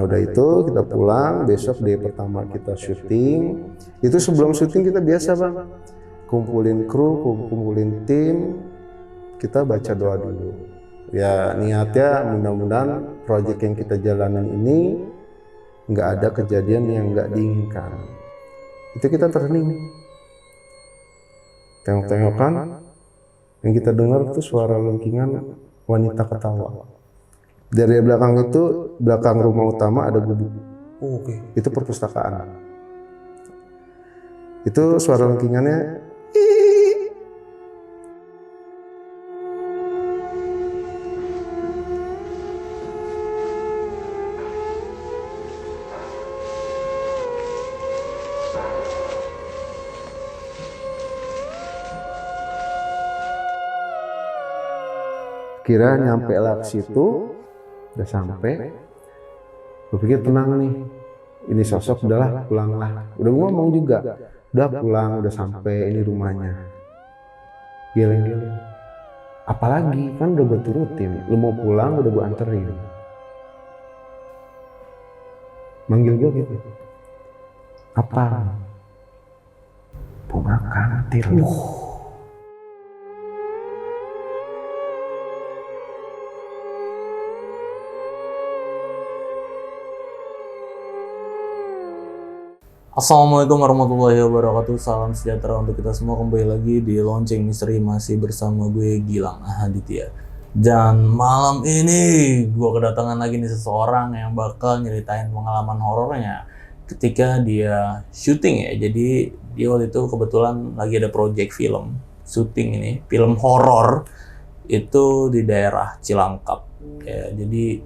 Nah udah itu kita pulang, besok day pertama kita syuting. Itu sebelum syuting kita biasa bang, kumpulin kru, kumpulin tim, kita baca doa dulu. Ya niatnya mudah-mudahan proyek yang kita jalanin ini nggak ada kejadian yang nggak diinginkan. Itu kita terhening, tengok-tengokan, yang kita dengar tuh suara lengkingan wanita ketawa. Dari belakang itu, belakang rumah utama ada gubuk. Itu perpustakaan. Itu suara lengkingannya. Kira nyampe lah ke situ, udah sampai. Gue pikir tenang nih, ini sosok udahlah pulanglah. Udah gue ngomong juga, udah pulang, udah sampai, ini rumahnya. Geleng-geleng. Apalagi kan udah gue turutin, lu mau pulang udah gue anterin. Manggil gue gitu. Apa? Mau makan, tiru. Assalamualaikum warahmatullahi wabarakatuh. Salam sejahtera untuk kita semua. Kembali lagi di Lonceng Misteri, masih bersama gue Gilang Ahaditya. Dan malam ini gue kedatangan lagi nih seseorang yang bakal nyeritain pengalaman horornya ketika dia syuting ya. Jadi dia waktu itu kebetulan lagi ada project film syuting ini, film horor itu di daerah Cilangkap ya. Jadi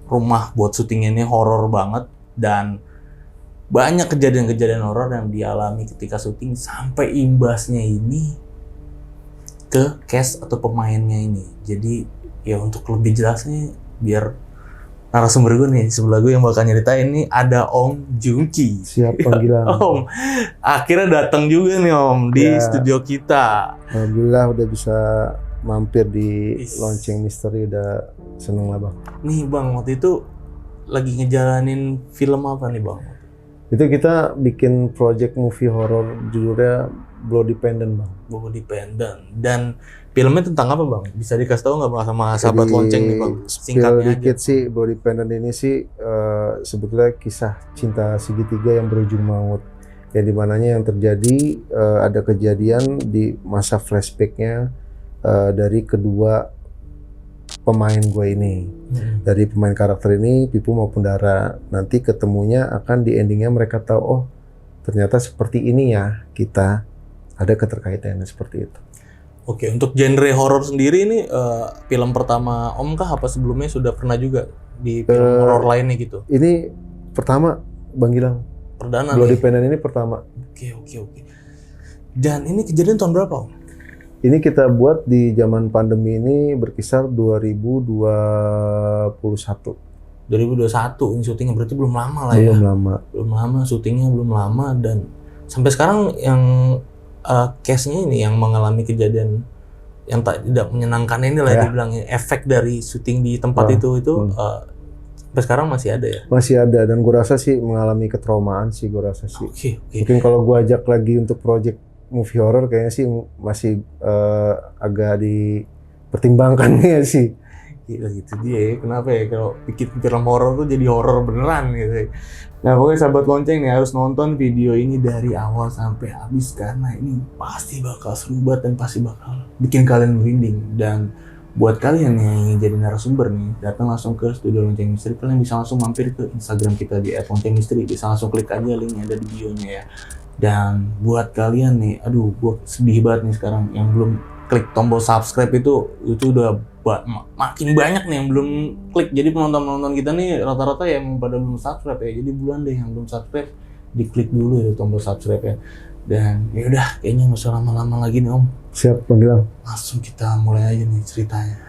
rumah buat syuting ini horor banget, dan banyak kejadian-kejadian horor yang dialami ketika syuting sampai imbasnya ini ke cast atau pemainnya ini. Jadi ya untuk lebih jelasnya biar narasumber gue nih sebelah gue yang bakal nyeritain ini ada Om Jungki. Siap panggilan. Om, akhirnya datang juga nih Om di studio kita. Alhamdulillah udah bisa mampir di Lonceng Misteri, udah seneng lah bang. Nih bang, waktu itu lagi ngejalanin film apa nih bang? Itu kita bikin project movie horror judulnya Bloody Pendant bang. Bloody Pendant. Dan filmnya tentang apa bang? Bisa dikasih tahu nggak bang sama sahabat Lonceng nih bang? Singkatnya dikit aja. sih, Bloody Pendant ini sih sebetulnya kisah cinta segitiga yang berujung maut. Yang dimananya yang terjadi ada kejadian di masa flashbacknya dari kedua pemain gue ini. Dari pemain karakter ini, Pipu maupun Dara. Nanti ketemunya akan di endingnya mereka tahu, oh ternyata seperti ini ya, kita ada keterkaitannya seperti itu. Oke, untuk genre horor sendiri ini film pertama Om kah, apa sebelumnya sudah pernah juga di film horor lainnya gitu? Ini pertama Bang Gilang. Perdana Bloody nih? Pendant ini pertama. Oke. Dan ini kejadian tahun berapa Om? Ini kita buat di zaman pandemi ini berkisar 2021. 2021, ini syutingnya berarti belum lama lah ya? Belum lama, syutingnya belum lama, dan sampai sekarang yang case-nya ini yang mengalami kejadian yang tidak menyenangkan ini lah dibilang, efek dari syuting di tempat itu sampai sekarang masih ada ya? Masih ada, dan gue rasa sih mengalami ketraumaan sih, gue rasa sih. Oke. Mungkin kalau gue ajak lagi untuk project movie horror kayaknya sih masih agak dipertimbangkan ya sih. Gila gitu dia ya, kenapa ya kalau bikin film horor tuh jadi horor beneran gitu. Nah pokoknya sahabat Lonceng nih harus nonton video ini dari awal sampai habis, karena ini pasti bakal seru banget dan pasti bakal bikin kalian merinding. Dan buat kalian yang ingin jadi narasumber nih, datang langsung ke studio Lonceng Misteri, kalian bisa langsung mampir ke Instagram kita di @loncengmisteri, bisa langsung klik aja linknya ada di bio-nya ya. Dan buat kalian nih, aduh gue sedih banget nih sekarang yang belum klik tombol subscribe itu udah makin banyak nih yang belum klik. Jadi penonton-penonton kita nih rata-rata ya emang pada belum subscribe ya. Jadi bulan deh yang belum subscribe diklik dulu ya tombol subscribe ya. Dan ya udah kayaknya nggak usah lama-lama lagi nih Om. Siap Bang Gilang. Langsung kita mulai aja nih ceritanya.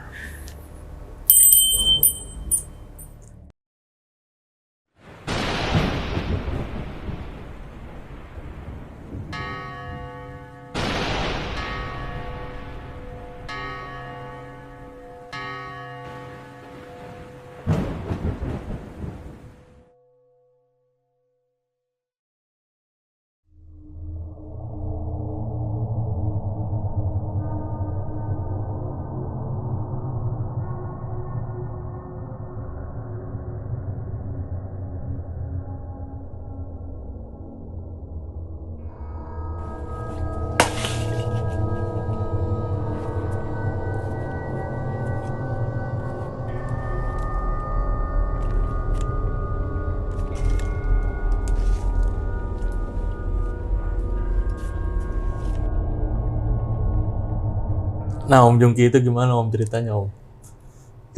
Nah, Om Jungki itu gimana Om ceritanya Om?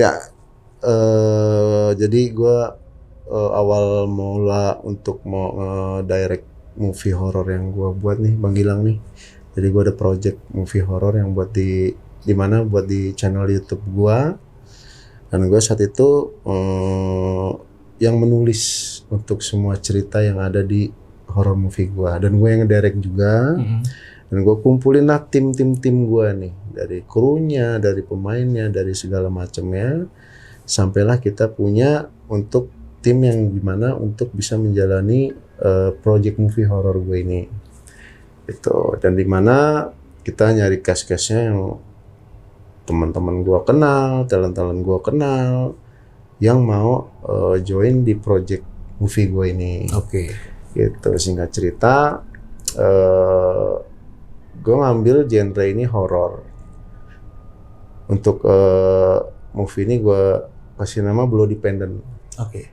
Ya, jadi gue awal mula untuk mau direct movie horror yang gue buat nih, Bang Gilang nih. Jadi gue ada project movie horror yang buat di mana buat di channel YouTube gue. Dan gue saat itu yang menulis untuk semua cerita yang ada di horror movie gue. Dan gue yang ngedirect juga. Dan gue kumpulin lah tim gue nih, dari krunya, dari pemainnya, dari segala macamnya, sampailah kita punya untuk tim yang gimana untuk bisa menjalani project movie horror gue ini. Itu, dan dimana kita nyari cast-castnya yang teman-teman gue kenal, talent-talent gue kenal, yang mau join di project movie gue ini. Oke. Gitu, singkat cerita. Gue ngambil genre ini horor. Untuk movie ini gue kasih nama Blood Dependent. Oke.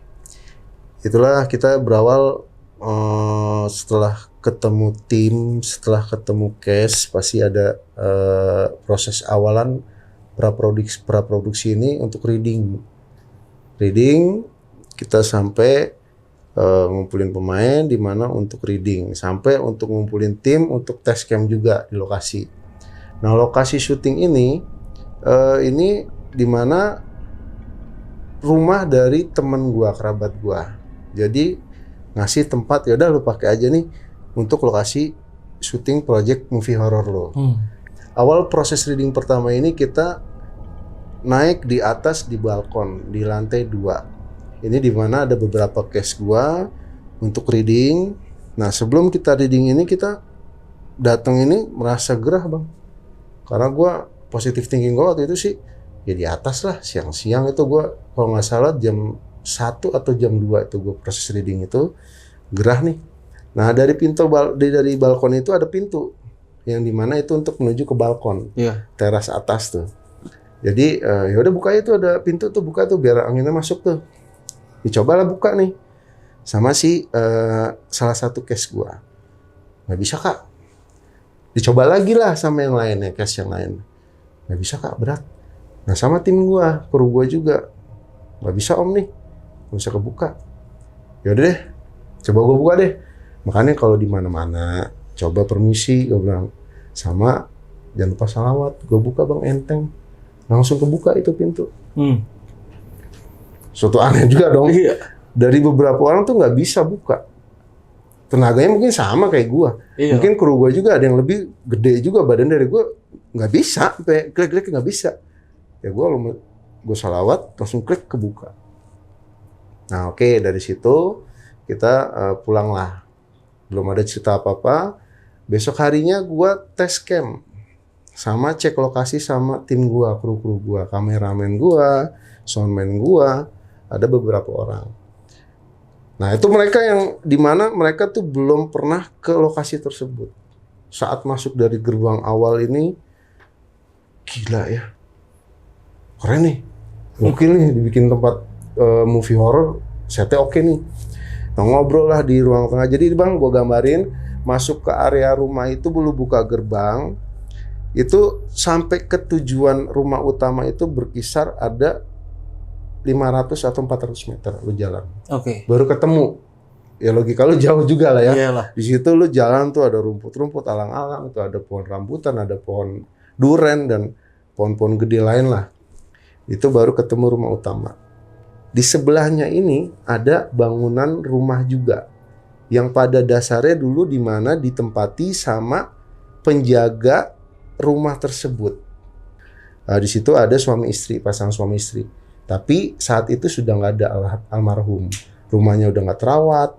Itulah kita berawal setelah ketemu tim, setelah ketemu cast, pasti ada proses awalan praproduksi ini untuk reading. Kita sampai ngumpulin pemain di mana untuk reading, sampai untuk ngumpulin tim untuk test cam juga di lokasi. Nah, lokasi syuting ini di mana rumah dari temen gua, kerabat gua. Jadi ngasih tempat, ya udah lu pakai aja nih untuk lokasi syuting project movie horror lo. Awal proses reading pertama ini kita naik di atas di balkon di lantai 2. Ini di mana ada beberapa case gua untuk reading. Nah, sebelum kita reading ini, kita datang ini merasa gerah, Bang. Karena gua positive thinking gua waktu itu sih ya di atas lah, siang-siang itu gua kalau nggak salah jam 1 atau jam 2 itu gua proses reading itu gerah nih. Nah, dari dari balkon itu ada pintu yang di mana itu untuk menuju ke balkon. Teras atas tuh. Jadi ya udah buka, itu ada pintu tuh, buka tuh biar anginnya masuk tuh. Dicobalah buka nih sama salah satu case gua, nggak bisa Kak. Dicoba lagi lah sama yang lainnya, case yang lain, nggak bisa Kak, berat. Nah, sama tim gua, kru gua juga, nggak bisa Om nih, nggak bisa kebuka. Ya udah deh, coba gua buka deh. Makanya kalau di mana-mana coba permisi, gua bilang, sama jangan lupa salawat. Gua buka Bang, enteng, langsung kebuka itu pintu. Suatu aneh juga dong. Iya. Dari beberapa orang tuh nggak bisa buka. Tenaganya mungkin sama kayak gua. Iya. Mungkin kru gua juga ada yang lebih gede juga badan dari gua, nggak bisa, sampai klik nggak bisa. Ya gua salawat langsung klik kebuka. Nah, oke, dari situ kita pulang lah. Belum ada cerita apa-apa. Besok harinya gua tes cam sama cek lokasi sama tim gua, kru gua, kameramen gua, soundman gua. Ada beberapa orang. Nah, itu mereka yang dimana mereka tuh belum pernah ke lokasi tersebut. Saat masuk dari gerbang awal ini, gila ya, keren nih, mungkin nih dibikin tempat movie horror, setnya oke nih. Nah, ngobrol lah di ruang tengah. Jadi Bang, gue gambarin, masuk ke area rumah itu belum buka gerbang, itu sampai ke tujuan rumah utama itu berkisar ada 500 atau 400 meter lu jalan. Oke. Baru ketemu. Ya logika lu jauh juga lah ya. Iyalah. Di situ lu jalan tuh ada rumput-rumput alang-alang, tuh ada pohon rambutan, ada pohon duren dan pohon-pohon gede lain lah. Itu baru ketemu rumah utama. Di sebelahnya ini ada bangunan rumah juga yang pada dasarnya dulu di mana ditempati sama penjaga rumah tersebut. Nah, di situ ada suami istri, pasangan suami istri. Tapi saat itu sudah nggak ada almarhum. Rumahnya udah nggak terawat,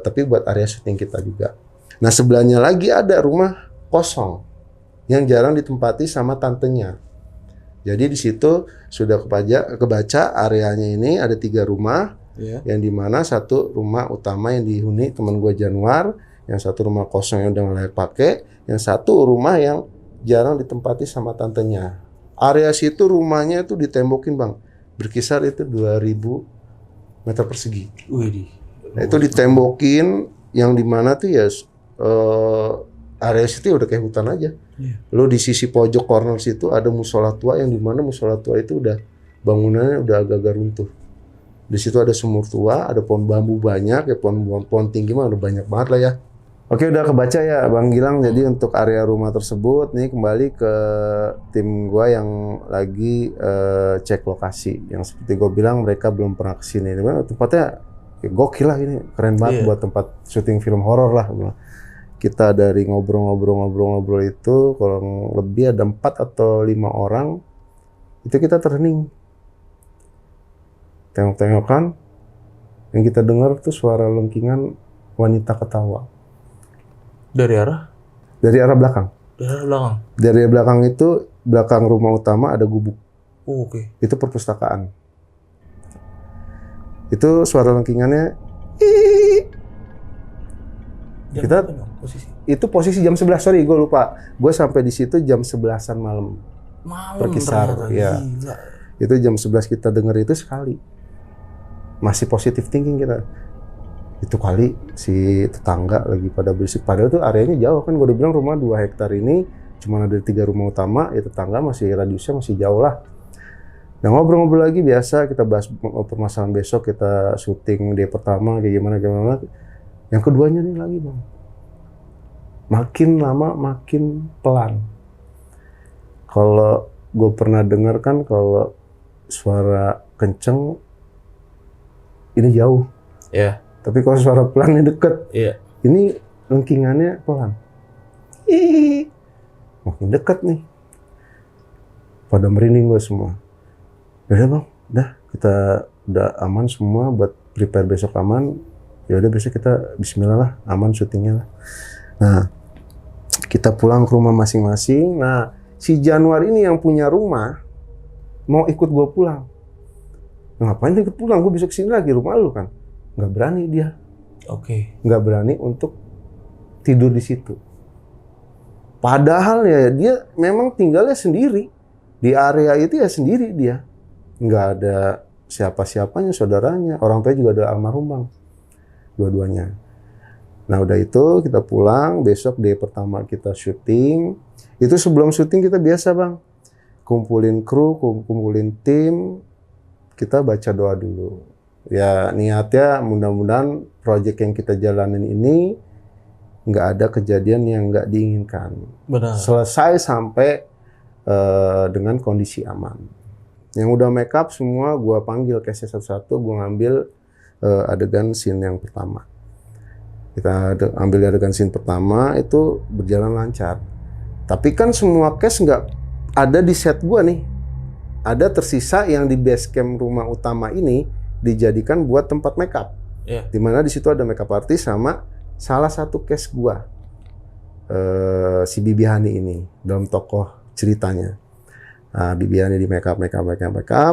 tapi buat area syuting kita juga. Nah, sebelahnya lagi ada rumah kosong yang jarang ditempati sama tantenya. Jadi di situ sudah kebaca areanya ini ada 3 rumah, yang dimana satu rumah utama yang dihuni teman gue Januar, yang satu rumah kosong yang udah nggak layak pakai, yang satu rumah yang jarang ditempati sama tantenya. Area situ rumahnya itu ditembokin Bang, berkisar itu 2000 meter persegi. Widih. Nah, itu ditembokin yang dimana tuh ya area situ udah kayak hutan aja. Lo di sisi pojok corner situ ada musola tua yang dimana musola tua itu udah bangunannya udah agak-agak runtuh. Di situ ada sumur tua, ada pohon bambu banyak, ya pohon tinggi mah udah banyak banget lah ya. Oke, udah kebaca ya Bang Gilang. Jadi untuk area rumah tersebut nih kembali ke tim gua yang lagi cek lokasi. Yang seperti gua bilang mereka belum pernah kesini. Tempatnya ya, gokil lah ini, keren banget buat tempat syuting film horor lah. Kita dari ngobrol-ngobrol itu kalau lebih ada 4 atau 5 orang itu kita terhening. Tengok-tengokan yang kita dengar tuh suara lengkingan wanita ketawa. Dari arah? Dari arah belakang. Dari arah belakang? Dari belakang itu, belakang rumah utama ada gubuk. Oh, oke. Itu perpustakaan. Itu suara lengkingannya. Kita posisi? Itu posisi jam 11, sorry gue lupa. Gue sampai di situ jam 11-an malam. Berkisar, ya. Gila. Itu jam 11 kita denger itu sekali. Masih positive thinking kita. Itu kali si tetangga lagi pada berisik. Padahal tuh areanya jauh kan. Gue udah bilang rumah 2 hektar ini cuma ada 3 rumah utama. Ya tetangga masih radiusnya masih jauh lah. Nah ngobrol-ngobrol lagi biasa. Kita bahas permasalahan besok. Kita syuting day pertama kayak gimana. Yang keduanya nih lagi bang. Makin lama makin pelan. Kalau gue pernah dengar kan kalau suara kenceng ini jauh. Iya. Tapi kalau suara pelan ini deket. Iya. Ini lengkingannya pelan. Makin deket nih. Pada merinding gue semua. Udah bang, udah kita udah aman semua buat prepare besok aman. Ya udah besok kita bismillah lah, aman syutingnya lah. Nah, kita pulang ke rumah masing-masing. Nah, si Januar ini yang punya rumah mau ikut gue pulang. Nah, ngapain dia ikut pulang? Gue besok sini lagi rumah lu kan. Nggak berani dia. Oke. Nggak berani untuk tidur di situ. Padahal ya dia memang tinggalnya sendiri. Di area itu ya sendiri dia. Nggak ada siapa-siapanya, saudaranya. Orang tua juga ada almarhum bang. Dua-duanya. Nah udah itu kita pulang. Besok day pertama kita syuting. Itu sebelum syuting kita biasa bang. Kumpulin kru, kumpulin tim. Kita baca doa dulu. Ya niatnya mudah-mudahan proyek yang kita jalanin ini nggak ada kejadian yang nggak diinginkan. Benar. Selesai sampai dengan kondisi aman. Yang udah make up semua gue panggil case satu-satu, gue ngambil adegan scene yang pertama. Kita ambil adegan scene pertama itu berjalan lancar. Tapi kan semua case nggak ada di set gue nih. Ada tersisa yang di base camp rumah utama ini dijadikan buat tempat makeup. Yeah. Dimana di situ ada makeup artist sama salah satu case gua, si Bibi Hani ini dalam tokoh ceritanya. Nah, Bibi Hani di makeup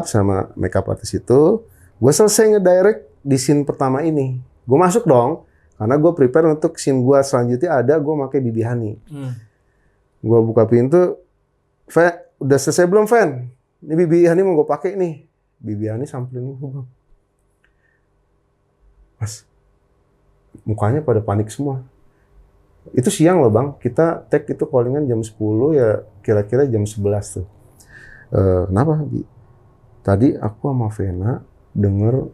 sama makeup artist itu. Gua selesai ngedirect di scene pertama ini. Gua masuk dong, karena gua prepare untuk scene gua selanjutnya ada gua pakai Bibi Hani. Gua buka pintu, udah selesai belum, Fan? Ini Bibi Hani mau gue pakai nih. Bibi Hani samperin gue, bang. Mas, mukanya pada panik semua. Itu siang loh bang. Kita tag itu callingan jam 10 ya kira-kira jam 11 tuh. Kenapa? Tadi aku sama Vena denger,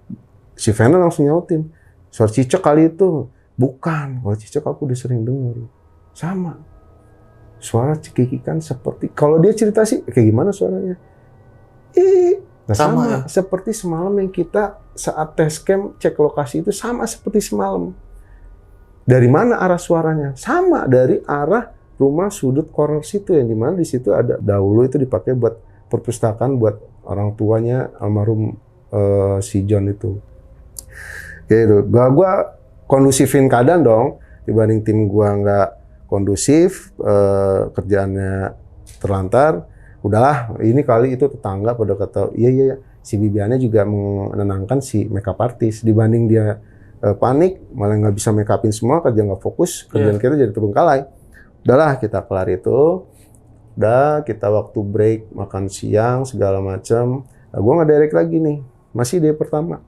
si Vena langsung nyautin. Suara cicak kali itu. Bukan, kalau cicak aku udah sering denger. Sama. Suara cekikikan seperti, kalau dia cerita sih kayak gimana suaranya? Nah, sama ya? Seperti semalam yang kita saat tes cam cek lokasi itu sama seperti semalam. Dari mana arah suaranya? Sama dari arah rumah sudut corner situ yang dimana di situ ada dahulu itu dipakai buat perpustakaan buat orang tuanya almarhum si John itu. Gitu. Gua kondusifin keadaan dong dibanding tim gua nggak kondusif, kerjaannya terlantar. Udahlah, ini kali itu tetangga pada kata, iya, si Bibiannya juga menenangkan si makeup artist. Dibanding dia panik, malah nggak bisa make upin semua, kerja nggak fokus, kerjaan kita jadi terbengkalai. Udahlah, kita kelar itu. Udah, kita waktu break, makan siang, segala macam. Nah, gue nggak direct lagi nih, masih day pertama.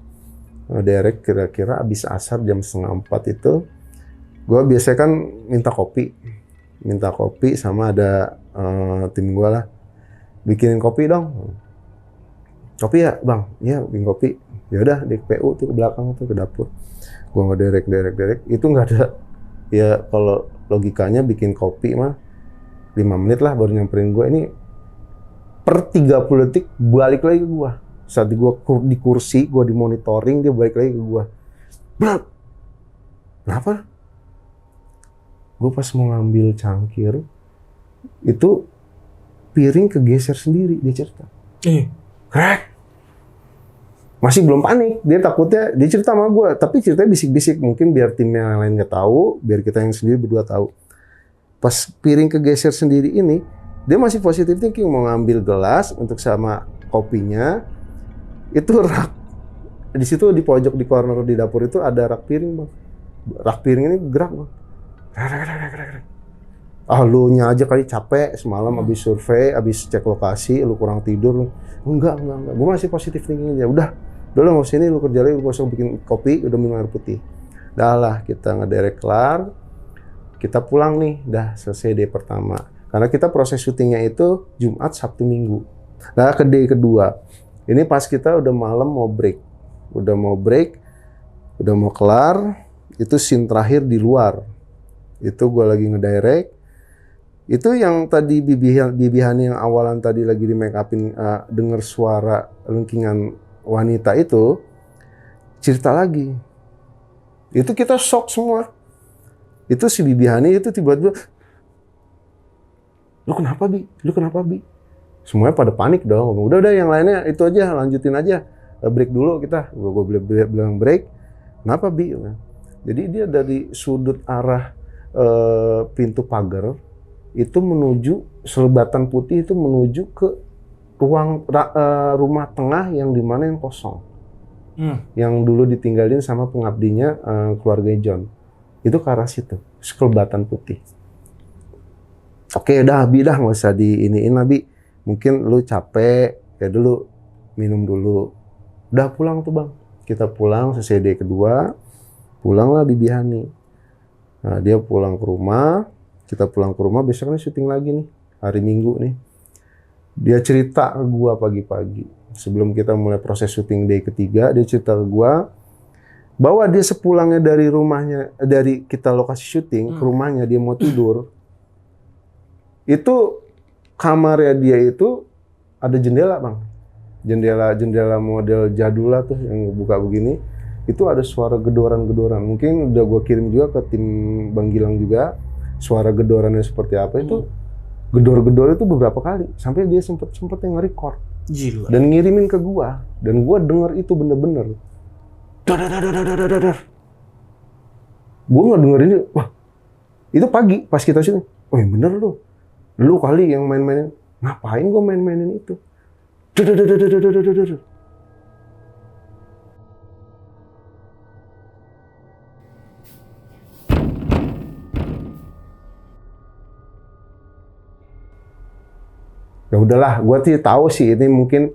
Direct kira-kira abis asar jam 3:30 itu, gue biasanya kan minta kopi. minta kopi sama ada tim gue lah, bikinin kopi dong. Kopi ya bang, iya bikin kopi. Ya udah di PU tuh ke belakang tuh ke dapur. Gue ngederek, itu nggak ada. Ya kalau logikanya bikin kopi mah 5 menit lah baru nyamperin gue. Ini per 30 detik balik lagi ke gue. Saat gue di kursi, gue di monitoring, dia balik lagi ke gue. Brak! Kenapa? Gue pas mau ngambil cangkir, itu piring kegeser sendiri, dia cerita. Krek! Masih belum panik, dia takutnya, dia cerita sama gue, tapi ceritanya bisik-bisik, mungkin biar tim yang lain nggak tahu, biar kita yang sendiri berdua tahu. Pas piring kegeser sendiri ini, dia masih positive thinking, mau ngambil gelas untuk sama kopinya, itu rak. Di situ di pojok di corner di dapur itu ada rak piring bang. Rak piring ini gerak bang. Ah lu nya aja kali capek semalam habis survei, habis cek lokasi, lu kurang tidur. Enggak. Gue masih positif thinking aja. Udah lu nggak usah ini, lu kerja lagi, lu kosong bikin kopi, udah minum air putih. Dah lah kita ngederek kelar, kita pulang nih, dah selesai day pertama. Karena kita proses syutingnya itu Jumat, Sabtu, Minggu. Nah ke day kedua, ini pas kita udah malam mau break, udah mau kelar, itu scene terakhir di luar. Itu gue lagi ngedirect. Itu yang tadi Bibi Hani yang awalan tadi lagi di make upin, denger suara lengkingan wanita itu, cerita lagi. Itu kita shock semua. Itu si Bibi Hani itu tiba-tiba, lu kenapa Bi? Semuanya pada panik dong. Udah yang lainnya itu aja, lanjutin aja. Break dulu kita. Gue bilang break. Kenapa Bi? Jadi dia dari sudut arah pintu pagar itu menuju selebatan putih, itu menuju ke ruang rumah tengah yang dimana yang kosong, yang dulu ditinggalin sama pengabdinya keluarga John. Itu ke arah situ, selebatan putih. Oke, udah Bi, dah nggak usah diiniin lah Bi. Mungkin lu capek, ya dulu minum dulu. Udah pulang tuh bang. Kita pulang selesai day kedua, pulanglah Bibi Hani. Nah dia pulang ke rumah, kita pulang ke rumah, besoknya syuting lagi nih, hari Minggu nih. Dia cerita ke gua pagi-pagi, sebelum kita mulai proses syuting day ketiga, dia cerita ke gua bahwa dia sepulangnya dari rumahnya, dari kita lokasi syuting ke rumahnya, dia mau tidur. Itu kamarnya dia itu ada jendela bang, jendela model jadul lah tuh yang buka begini. Itu ada suara gedoran-gedoran. Mungkin udah gue kirim juga ke tim Bang Gilang juga, suara gedorannya seperti apa. Itu gedor-gedor itu beberapa kali sampai dia sempet yang nge-record dan ngirimin ke gua, dan gua denger itu bener-bener. Gua nggak denger ini. Wah, itu pagi pas kita sini. Oh yang bener lu kali yang main-mainin. Ngapain gua main-mainin itu? Ya udahlah, gue sih tahu sih ini mungkin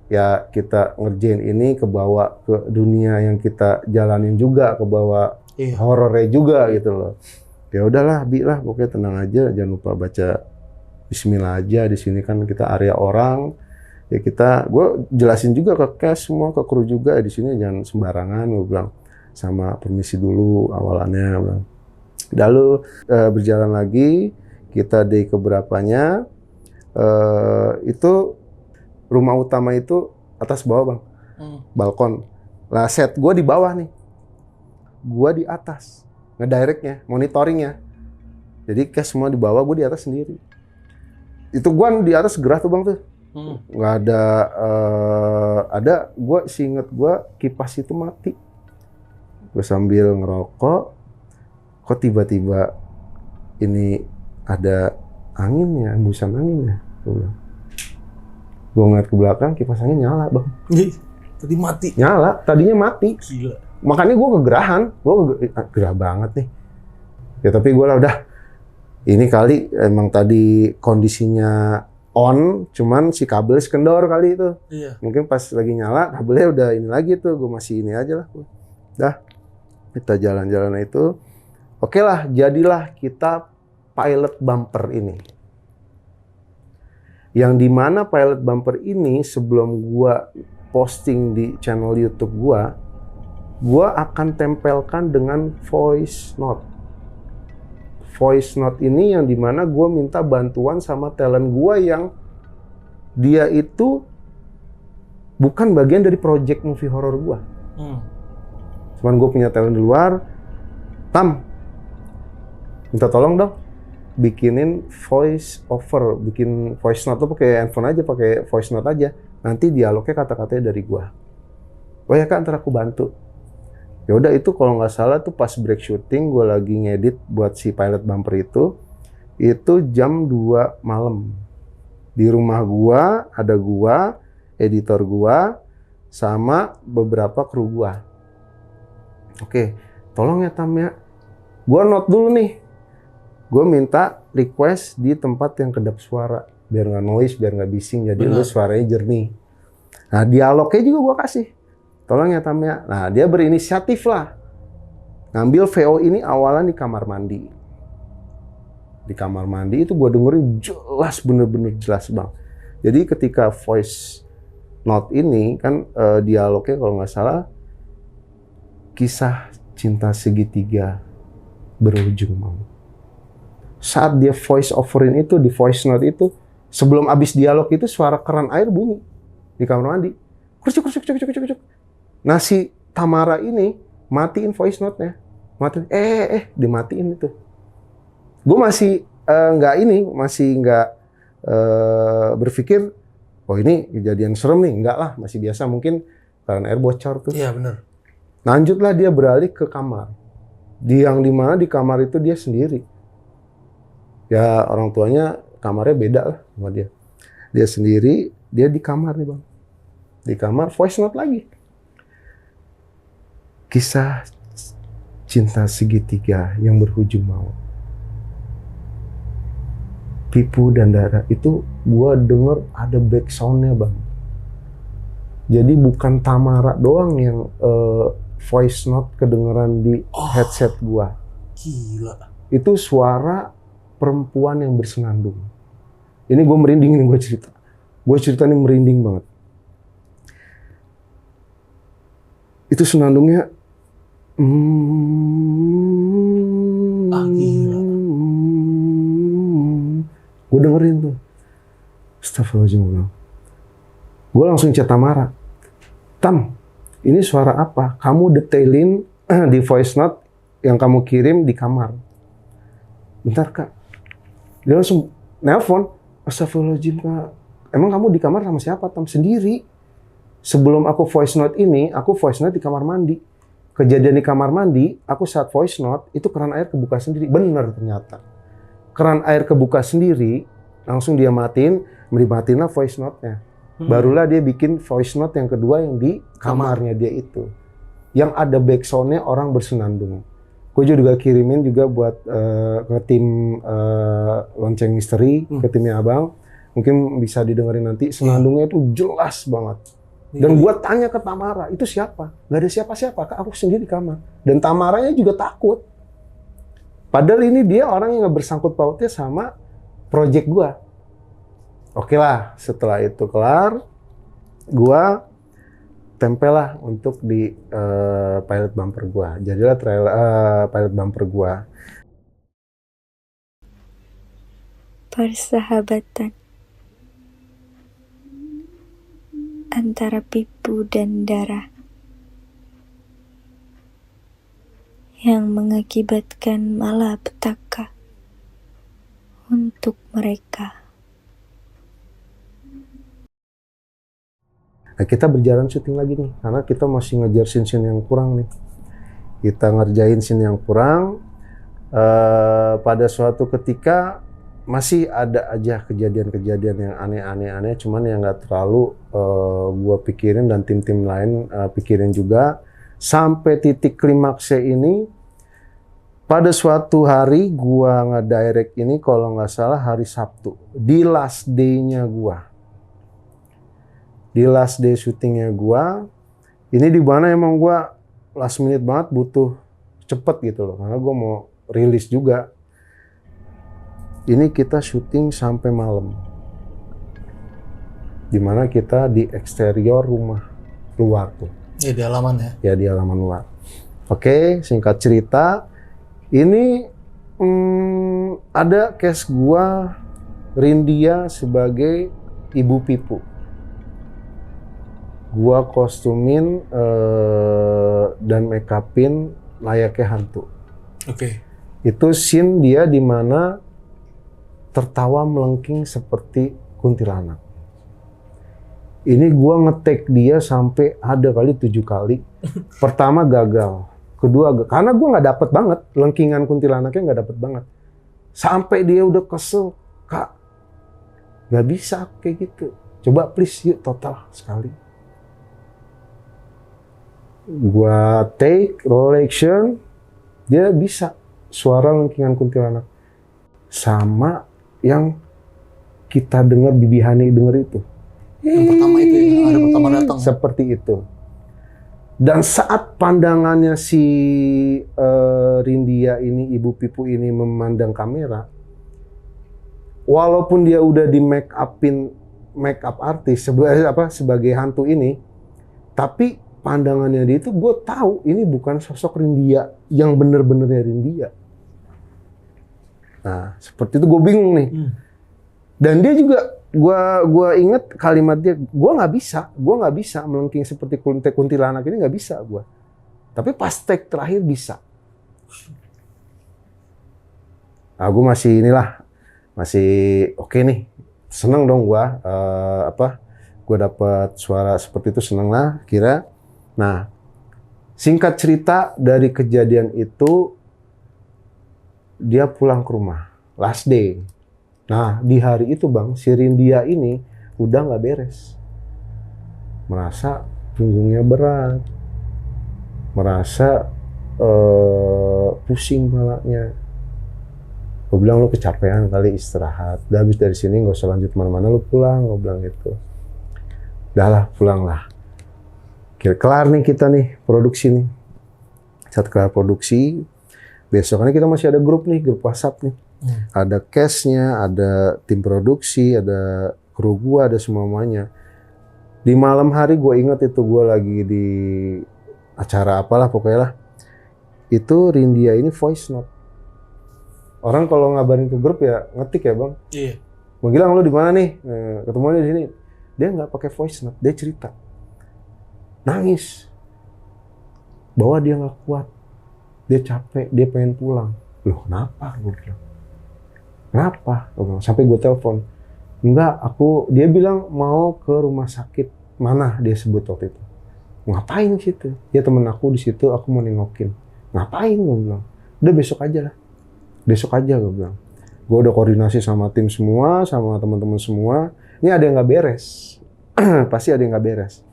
ya kita ngerjain ini kebawa ke dunia yang kita jalanin juga, kebawa horornya juga gitu loh. Ya udahlah Bi lah, pokoknya tenang aja, jangan lupa baca Bismillah aja. Di sini kan kita area orang, ya gue jelasin juga ke cast semua, ke kru juga, di sini jangan sembarangan. Gue bilang sama permisi dulu awalannya, bilang. Lalu berjalan lagi. Kita day keberapanya, itu rumah utama itu atas bawah bang, balkon. Lah set gue di bawah nih, gue di atas, ngedirectnya, monitoringnya. Jadi cast semua di bawah, gue di atas sendiri. Itu gue di atas gerah tuh bang tuh, nggak ada. Gue inget gue kipas itu mati. Gue sambil ngerokok, kok tiba-tiba ini ada anginnya, hembusan anginnya. Gue ngeliat ke belakang, kipas angin nyala bang. Tadi mati. Nyala, tadinya mati. Gila. Makanya gue kegerahan, gerah banget nih. Ya tapi gue lah udah, ini kali emang tadi kondisinya on, cuman si kabel kendor kali itu. Iya. Mungkin pas lagi nyala, kabelnya udah ini lagi tuh, gue masih ini aja lah. Dah, kita jalan-jalan itu. Oke lah, jadilah kita pilot bumper ini. Yang dimana pilot bumper ini sebelum gua posting di channel YouTube gua akan tempelkan dengan voice note. Voice note ini yang dimana gua minta bantuan sama talent gua yang dia itu bukan bagian dari project movie horror gua. Cuman gue punya talent di luar, Tam, minta tolong dong bikinin voice over, bikin voice note tuh pakai handphone aja, pakai voice note aja. Nanti dialognya kata-katanya dari gua. Oh ya Kak, ntar aku bantu. Ya udah, itu kalau nggak salah tuh pas break shooting gue lagi ngedit buat si pilot bumper itu jam 2 malam. Di rumah gua ada gua, editor gua, sama beberapa kru gua. Oke, tolong ya Tam ya. Gua note dulu nih. Gue minta request di tempat yang kedap suara, biar nggak noise, biar nggak bising, jadi lu suaranya jernih. Nah, dialognya juga gue kasih, tolong ya Tam ya. Nah, dia berinisiatif lah, ngambil VO ini awalan di kamar mandi. Di kamar mandi itu gue dengerin jelas, bener-bener jelas bang. Jadi ketika voice note ini kan dialognya kalau nggak salah, kisah cinta segitiga berujung maut. Saat dia voice overin itu di voice note itu, sebelum abis dialog itu suara keran air bunyi di kamar mandi. Kucuk. Nah si Tamara ini matiin voice note-nya, matiin, dimatiin itu. Gue masih nggak berpikir, oh ini kejadian serem nih, enggak lah, masih biasa, mungkin keran air bocor tuh. Iya benar. Lanjutlah dia beralih ke kamar, yang dimana di kamar itu dia sendiri. Ya orang tuanya kamarnya beda lah sama dia. Dia sendiri, dia di kamar nih bang. Di kamar voice note lagi. Kisah cinta segitiga yang berujung maut. Pipu dan darah itu gua denger ada back sound-nya bang. Jadi bukan Tamara doang yang voice note kedengeran di headset gua. Gila. Itu suara perempuan yang bersenandung. Ini gue merinding nih, gue cerita. Gue cerita nih merinding banget. Itu senandungnya Gila. Gue dengerin tuh. Astagfirullahaladzim. Gue langsung chat Tamara. Tam, ini suara apa? Kamu detailin di voice note yang kamu kirim di kamar. Bentar Kak. Dia langsung nelpon, astagfirullahaladzim Kak, emang kamu di kamar sama siapa Tam? Sendiri. Sebelum aku voice note ini, aku voice note di kamar mandi. Kejadian di kamar mandi, aku saat voice note, itu keran air kebuka sendiri. Bener ternyata. Keran air kebuka sendiri, langsung dia matiin lah voice note-nya. Barulah dia bikin voice note yang kedua yang di kamarnya dia itu. Yang ada back sound-nya orang bersenandung. Gue juga kirimin juga buat ke tim lonceng misteri, ke timnya Abang. Mungkin bisa didengerin nanti. Senandungnya itu jelas banget. Dan gue tanya ke Tamara, itu siapa? Gak ada siapa-siapa, Kak, aku sendiri di kamar. Dan Tamaranya juga takut. Padahal ini dia orang yang gak bersangkut pautnya sama project gue. Oke lah, setelah itu kelar, gue tempel lah untuk di pilot bumper gua. Jadilah pilot bumper gua. Persahabatan antara pipu dan darah yang mengakibatkan malapetaka untuk mereka. Nah, kita berjalan syuting lagi nih, karena kita masih ngejar scene-scene yang kurang nih. Kita ngerjain scene yang kurang, pada suatu ketika masih ada aja kejadian-kejadian yang aneh-aneh, cuman yang nggak terlalu gua pikirin dan tim-tim lain pikirin juga. Sampai titik klimaksnya ini, pada suatu hari gua nge-direct ini kalau nggak salah hari Sabtu, di last day-nya gua. Di last day syutingnya gua, ini di mana emang gua last minute banget butuh cepet gitu loh, karena gua mau rilis juga. Ini kita syuting sampai malam. Dimana kita di eksterior rumah luar tuh. Ya di halaman ya. Ya di halaman luar. Oke, singkat cerita, ini ada case gua Rindia sebagai ibu Pipu. Gua kostumin dan make upin layaknya hantu. Oke. Itu scene dia di mana tertawa melengking seperti kuntilanak. Ini gua nge-take dia sampai ada kali 7 kali. Pertama gagal, kedua karena gua nggak dapet banget lengkingan kuntilanaknya, nggak dapet banget. Sampai dia udah kesel, Kak, nggak bisa kayak gitu. Coba please yuk total sekali. Gua take roll action, dia bisa suara lengkingan kuntilanak sama yang kita dengar Bibi Hani denger itu. Yang pertama itu ya, ada pertama datang. Seperti itu. Dan saat pandangannya si Rindia ini, ibu Pipu ini memandang kamera, walaupun dia udah di make up artis sebagai hantu ini, tapi pandangannya dia itu, gue tahu ini bukan sosok Rindia yang bener-benernya Rindia. Nah, seperti itu gue bingung nih. Dan dia juga, gue inget kalimat dia, gue nggak bisa melengking seperti kuntilanak ini, nggak bisa gue. Tapi pas take terakhir bisa. Nah, gue masih oke nih, seneng dong gue, gue dapet suara seperti itu, seneng lah kira. Nah, singkat cerita dari kejadian itu, dia pulang ke rumah, last day. Nah, di hari itu Bang, si Rindia ini udah nggak beres. Merasa punggungnya berat. Merasa pusing kepalanya. Gue bilang, lu kecapean kali, istirahat. Udah habis dari sini nggak usah lanjut mana-mana, lu pulang. Gue bilang gitu. Udah lah, pulang lah. Kelar nih kita nih, produksi nih. Saat kelar produksi, besokannya kita masih ada grup WhatsApp nih. Ada cast-nya, ada tim produksi, ada kru gua, ada semuanya. Di malam hari gue ingat itu gue lagi di acara apalah pokoknya lah. Itu Rindia ini voice note. Orang kalau ngabarin ke grup ya ngetik ya Bang. Iya. Mau Gilang lu di mana nih? Ketemuannya di sini. Dia nggak pakai voice note, dia cerita. Nangis. Bahwa dia nggak kuat. Dia capek, dia pengen pulang. Loh kenapa? Gue bilang. Kenapa? Sampai gue telepon. Enggak, dia bilang mau ke rumah sakit. Mana dia sebut waktu itu. Ngapain di situ? Ya temen aku di situ, aku mau nengokin. Ngapain? Gue bilang. Udah besok aja lah. Besok aja gue bilang. Gue udah koordinasi sama tim semua, sama teman-teman semua. Ini ada yang nggak beres. Pasti ada yang nggak beres.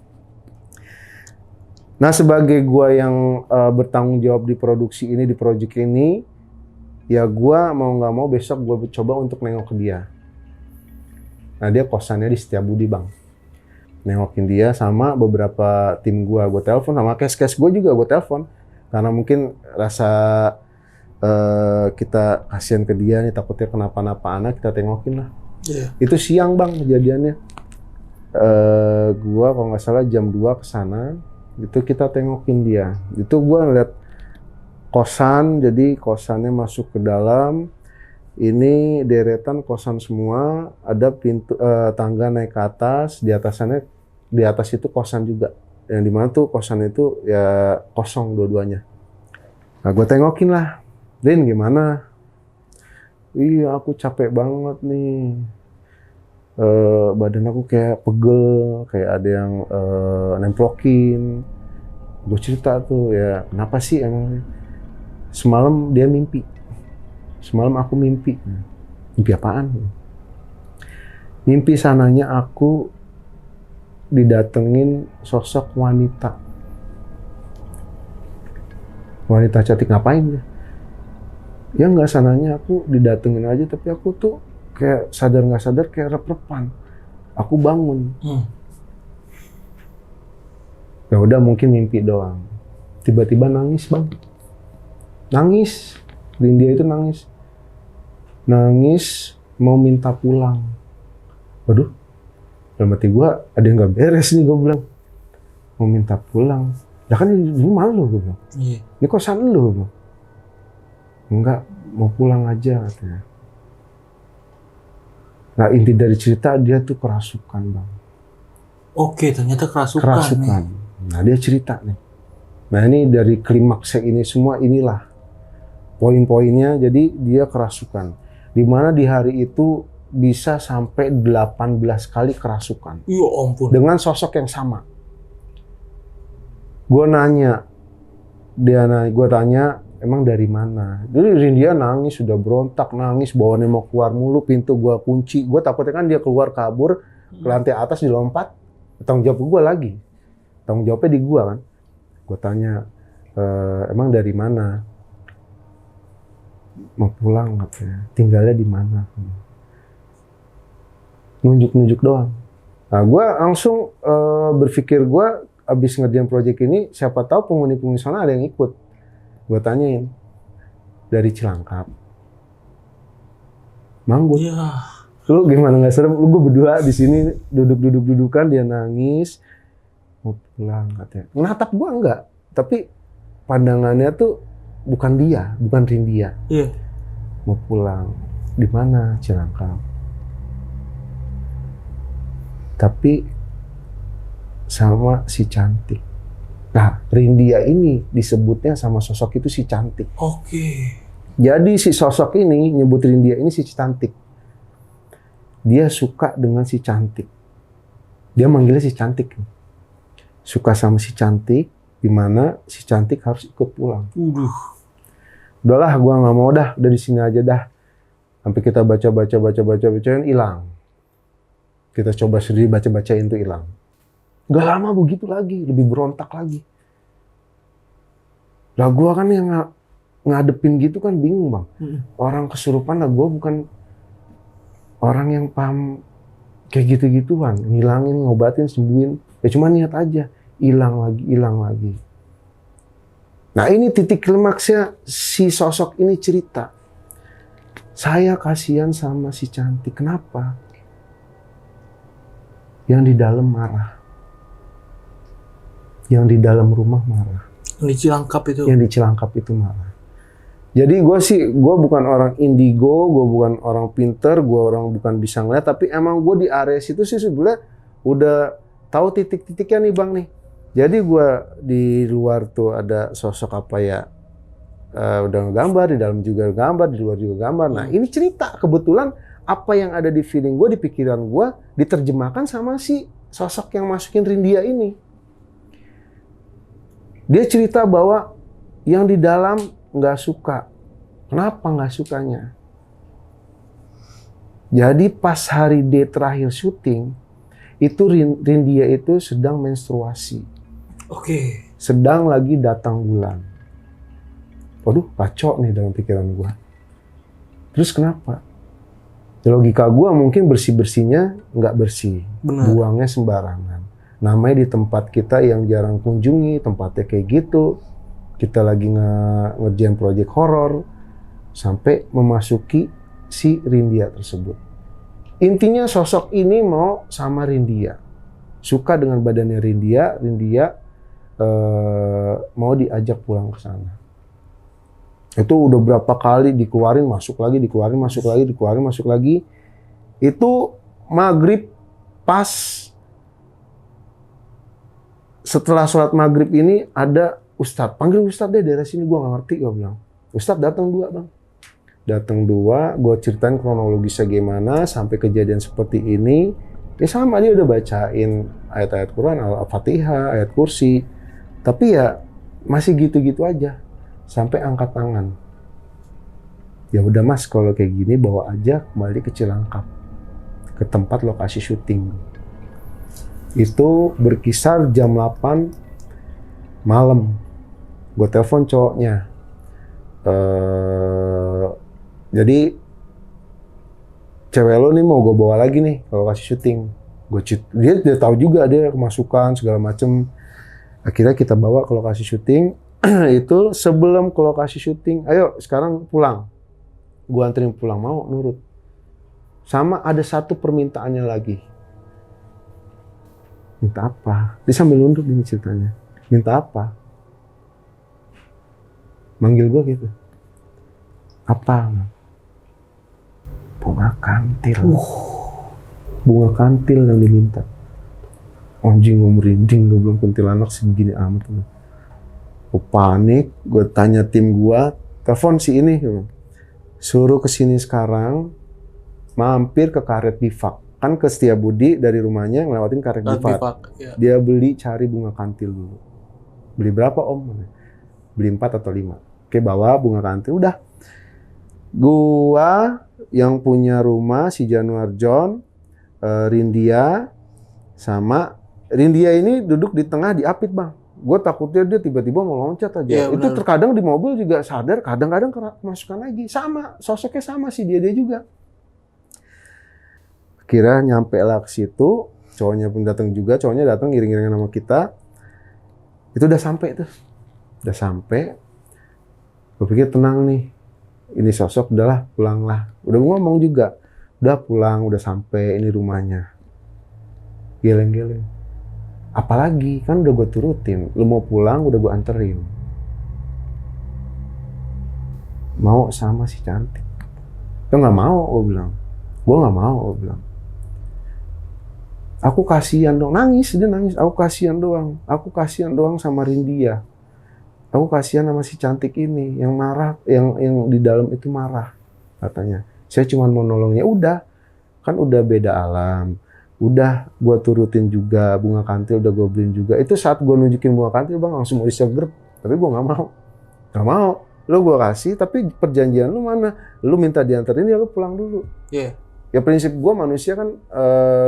Nah, sebagai gue yang bertanggung jawab di produksi ini, di project ini, ya gue mau nggak mau besok gue coba untuk nengok ke dia. Nah, dia kosannya di Setiabudi Bang. Nengokin dia sama beberapa tim gue telepon, sama case-case gue juga gue telepon. Karena mungkin rasa kita kasihan ke dia nih, takutnya kenapa-napa anak, kita tengokin lah. Yeah. Itu siang Bang kejadiannya. Gue kalau nggak salah jam 2 ke sana. Itu kita tengokin dia. Itu gue ngeliat kosan, jadi kosannya masuk ke dalam. Ini deretan kosan semua, ada pintu tangga naik ke atas, di atas itu kosan juga. Yang dimana tuh kosan itu ya kosong dua-duanya. Nah gue tengokin lah, Rin gimana? Iya aku capek banget nih. Badan aku kayak pegel, kayak ada yang nemplokin. Gue cerita tuh ya, kenapa sih emang? Semalam dia mimpi. Semalam aku mimpi. Mimpi apaan? Mimpi sananya aku didatengin sosok wanita. Wanita cantik, ngapain ya? Ya nggak, sananya aku didatengin aja, tapi aku tuh kayak sadar nggak sadar kayak rep-repan. Aku bangun. Ya udah mungkin mimpi doang. Tiba-tiba nangis Bang. Nangis. Rindia itu nangis mau minta pulang. Waduh, dalam hati gue ada yang gak beres nih, gue bilang mau minta pulang. Ya kan ini rumah lo, gue bilang. Iya. Ini kosan lo, gue bilang. Enggak, mau pulang aja katanya. Nah inti dari cerita dia tuh kerasukan bang. Oke, ternyata kerasukan. Kerasukan. Nah dia cerita nih. Nah ini dari klimaks ini semua inilah poin-poinnya. Jadi dia kerasukan. Dimana di hari itu bisa sampai 18 kali kerasukan. Ya ampun. Dengan sosok yang sama. Gue nanya, gue tanya, emang dari mana? Jadi Rindia nangis, sudah berontak, nangis, bawaannya mau keluar mulu, pintu gue kunci. Gue takutnya kan dia keluar kabur, ke lantai atas dilompat, tanggung jawab gue lagi. Tanggung jawabnya di gue kan. Gue tanya, emang dari mana? Mau pulang katanya, tinggalnya di mana? Nunjuk-nunjuk doang. Nah gue langsung berpikir gue, abis ngerjain proyek ini, siapa tahu penghuni-penghuni sana ada yang ikut. Gue tanyain, dari Cilangkap. Manggut. Ya. Lu gimana nggak serem? Lu gue berdua di sini duduk-dudukan, dia nangis, mau pulang katanya. Natap gue enggak, tapi pandangannya tuh bukan dia, bukan Rindia. Iya. Mau pulang. Di mana? Cilangkap. Tapi sama si cantik. Nah, Rindia ini disebutnya sama sosok itu si cantik. Oke. Jadi si sosok ini nyebut Rindia ini si cantik. Dia suka dengan si cantik. Dia manggilnya si cantik. Suka sama si cantik, di mana si cantik harus ikut pulang. Udahlah, gua nggak mau dah, udah di sini aja dah. Sampai kita bacain hilang. Kita coba sendiri bacain tuh hilang. Gak lama begitu lagi, lebih berontak lagi. Lah gue kan yang ngadepin gitu kan bingung bang. Orang kesurupan lah, gue bukan orang yang paham kayak gitu-gituan. Ngilangin, ngobatin, sembuhin. Ya cuma niat aja, hilang lagi. Nah ini titik klimaksnya si sosok ini cerita. Saya kasihan sama si cantik, kenapa? Yang di dalam marah. Yang di dalam rumah marah. Yang di Cilangkap itu? Yang di Cilangkap itu marah. Jadi gue bukan orang indigo, gue bukan orang pinter, gue orang bukan bisa ngeliat, tapi emang gue di area situ sih sebenarnya udah tahu titik-titiknya nih bang nih. Jadi gue di luar tuh ada sosok apa ya, udah ngegambar, di dalam juga gambar, di luar juga gambar. Nah ini cerita, kebetulan apa yang ada di feeling gue, di pikiran gue, diterjemahkan sama si sosok yang masukin Rindia ini. Dia cerita bahwa yang di dalam nggak suka. Kenapa nggak sukanya? Jadi pas hari D terakhir syuting, itu Rindia itu sedang menstruasi. Oke. Sedang lagi datang bulan. Waduh, kacau nih dalam pikiran gua. Terus kenapa? Logika gua mungkin bersih-bersihnya nggak bersih. Benar. Buangnya sembarangan. Namanya di tempat kita yang jarang kunjungi, tempatnya kayak gitu. Kita lagi ngerjain proyek horor sampai memasuki si Rindia tersebut. Intinya sosok ini mau sama Rindia. Suka dengan badannya Rindia mau diajak pulang ke sana. Itu udah berapa kali dikeluarin, masuk lagi, dikeluarin, masuk lagi, dikeluarin, masuk lagi. Itu maghrib pas setelah sholat maghrib ini ada Ustadz, panggil Ustadz deh daerah sini, gue gak ngerti, gue bilang. Ustadz datang 2 bang. Datang 2, gue ceritain kronologisnya gimana sampai kejadian seperti ini. Ya sama, dia udah bacain ayat-ayat Quran, Al-Fatihah, ayat kursi. Tapi ya masih gitu-gitu aja. Sampai angkat tangan. Ya udah mas, kalau kayak gini bawa aja kembali ke Cilangkap. Ke tempat lokasi syuting. Itu berkisar jam 8 malam. Gue telepon cowoknya. Jadi cewek lo nih mau gue bawa lagi nih kalau kasih syuting. Dia tahu juga, dia kemasukan segala macem. Akhirnya kita bawa ke lokasi syuting. itu sebelum ke lokasi syuting, ayo sekarang pulang. Gua anterin pulang, mau nurut. Sama ada satu permintaannya lagi. Minta apa? Dia sambil nunduk ini ceritanya. Minta apa? Manggil gua gitu. Apa? Bunga kantil. Bunga kantil yang diminta. Anjing, gue merinding, gue bilang kuntilanak segini amat. Gue panik, gue tanya tim gue, telepon si ini, suruh kesini sekarang, mampir ke Karet Bifak. Kan ke Setiabudi dari rumahnya ngelewatin Karet Bifak. Ya. Dia beli cari bunga kantil dulu. Beli berapa om? Beli 4 atau 5. Oke, bawa bunga kantil, udah. Gua yang punya rumah, si Januar John, Rindia, sama Rindia ini duduk di tengah diapit bang. Gue takutnya dia tiba-tiba mau loncat aja. Ya, itu terkadang di mobil juga sadar, kadang-kadang masukkan lagi. Sama, sosoknya sama sih dia juga. Kira nyampe lah ke situ, cowoknya pun datang juga, cowoknya datang iring-iringan sama kita. Itu udah sampai tuh, udah sampai. Gue pikir tenang nih. Ini sosok udahlah pulanglah. Udah ngomong juga. Udah pulang, udah sampai ini rumahnya. Geleng-geleng. Apalagi kan udah gue turutin. Lu mau pulang udah gue anterin. Mau sama si cantik. Lu nggak mau, gue bilang. Gue nggak mau, gue bilang. Aku kasihan dong, nangis dia nangis. Aku kasihan doang. Aku kasihan doang sama Rindia. Aku kasihan sama si cantik ini yang marah, yang di dalam itu marah katanya. Saya cuma mau nolongnya, udah kan udah beda alam, udah gua turutin juga bunga kantil udah gua beliin juga. Itu saat gua nunjukin bunga kantil bang langsung mau diseger, tapi gua nggak mau. Lo gua kasih, tapi perjanjian lu mana? Lu minta dianterin ya lu pulang dulu. Iya. Ya prinsip gua manusia kan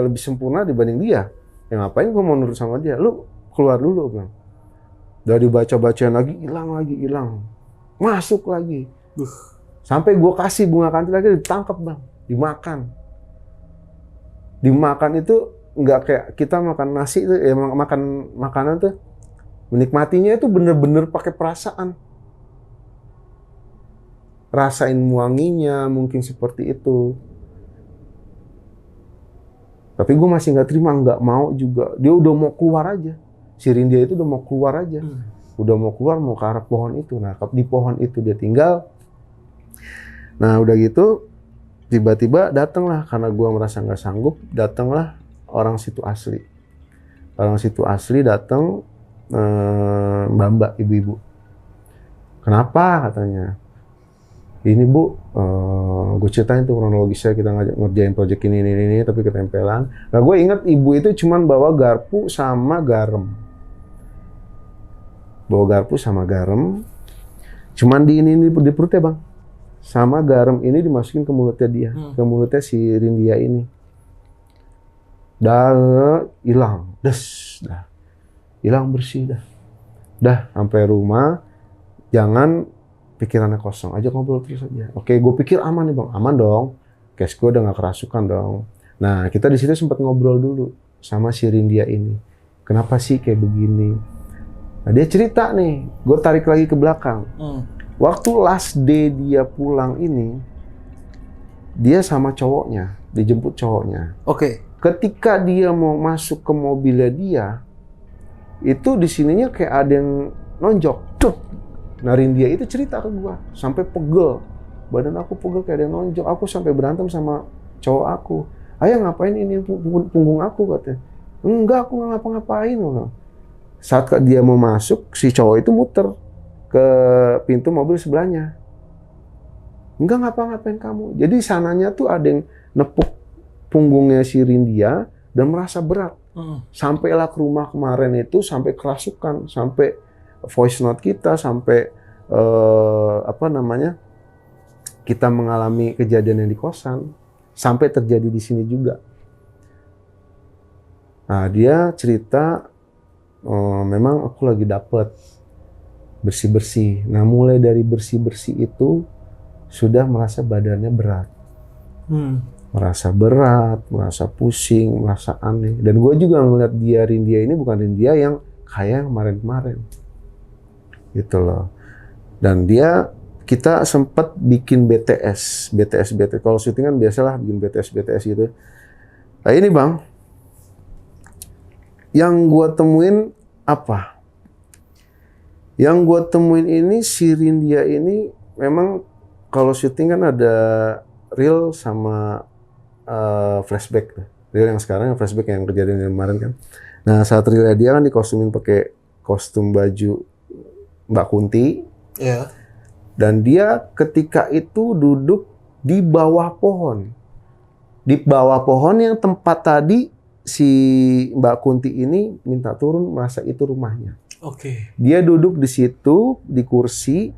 lebih sempurna dibanding dia. Ya ngapain gua mau nurut sama dia? Lu keluar dulu bang. Dari baca-bacaan lagi, hilang. Masuk lagi. Sampai gue kasih bunga kantil lagi, ditangkap bang. Dimakan. Dimakan itu nggak kayak kita makan nasi, itu, ya makan makanan tuh. Menikmatinya itu bener-bener pakai perasaan. Rasain wanginya, mungkin seperti itu. Tapi gue masih nggak terima, nggak mau juga. Dia udah mau keluar aja. Si Rindia itu udah mau keluar aja. Udah mau keluar, mau ke arah pohon itu. Nah, di pohon itu dia tinggal. Nah, udah gitu, tiba-tiba datanglah, karena gua merasa nggak sanggup, datanglah orang situ asli. Orang situ asli datang, mbak-mbak, ibu-ibu. Kenapa? Katanya. Ini bu, gue ceritain tuh kronologisnya, kita ngerjain proyek ini, tapi ketempelan. Nah, gue ingat ibu itu cuman bawa garpu sama garam. Bawa garpu sama garam, cuman di perutnya bang, sama garam ini dimasukin ke mulutnya dia, ke mulutnya si Rindia ini, dah hilang, dah hilang bersih dah sampai rumah, jangan pikirannya kosong, aja ngobrol terus aja. Oke, gue pikir aman nih bang, aman dong, cash gue udah nggak kerasukan dong. Nah kita di situ sempat ngobrol dulu sama si Rindia ini, kenapa sih kayak begini? Nah, dia cerita nih, gue tarik lagi ke belakang. Waktu last day dia pulang ini, dia sama cowoknya, dijemput cowoknya. Oke. Ketika dia mau masuk ke mobilnya dia, itu di sininya kayak ada yang nonjok. Nah, Rindia itu cerita ke gue, sampai pegel. Badan aku pegel kayak ada yang nonjok. Aku sampai berantem sama cowok aku. Ayah ngapain ini punggung aku katanya. Enggak, aku nggak ngapa-ngapain. Saat dia mau masuk, si cowok itu muter ke pintu mobil sebelahnya. Enggak ngapa-ngapain kamu. Jadi sananya tuh ada yang nepuk punggungnya si Rindia dan merasa berat. Sampailah ke rumah kemarin itu, sampai kerasukan, sampai voice note kita, sampai kita mengalami kejadian yang di kosan, sampai terjadi di sini juga. Nah, dia cerita, memang aku lagi dapet bersih-bersih. Nah, mulai dari bersih-bersih itu sudah merasa badannya berat. Merasa berat, merasa pusing, merasa aneh. Dan gue juga ngeliat Rindia ini bukan Rindia yang kayak yang kemarin-kemarin. gitu loh. Dan kita sempat bikin BTS. Kalau syuting kan biasalah bikin BTS gitu. Nah ini Bang, yang gua temuin apa? Yang gua temuin ini si Rindia ini memang kalau syuting kan ada real sama flashback. Real yang sekarang, yang flashback yang kejadian yang kemarin kan. Nah saat realnya dia kan dikostumin pakai kostum baju Mbak Kunti. Iya. Dan dia ketika itu duduk di bawah pohon. Di bawah pohon yang tempat tadi si Mbak Kunti ini minta turun, merasa itu rumahnya. Oke. Dia duduk di situ, di kursi,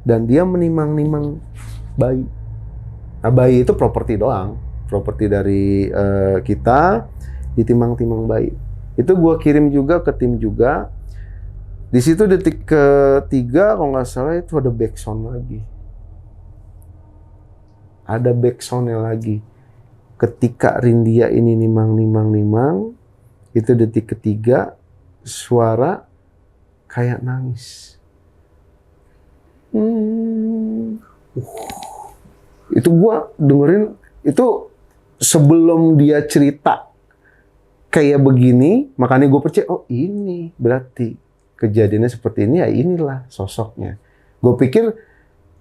dan dia menimang-nimang bayi. Nah, bayi itu properti doang. Properti dari kita, ditimang-timang bayi. Itu gua kirim juga ke tim juga. Di situ detik ketiga kalau nggak salah itu ada backsound lagi. Ada backsoundnya lagi. Ketika Rindia ini nimang, itu detik ketiga suara kayak nangis. Itu gua dengerin itu sebelum dia cerita kayak begini, makanya gue percaya, oh ini berarti kejadiannya seperti ini, ya inilah sosoknya. Gue pikir,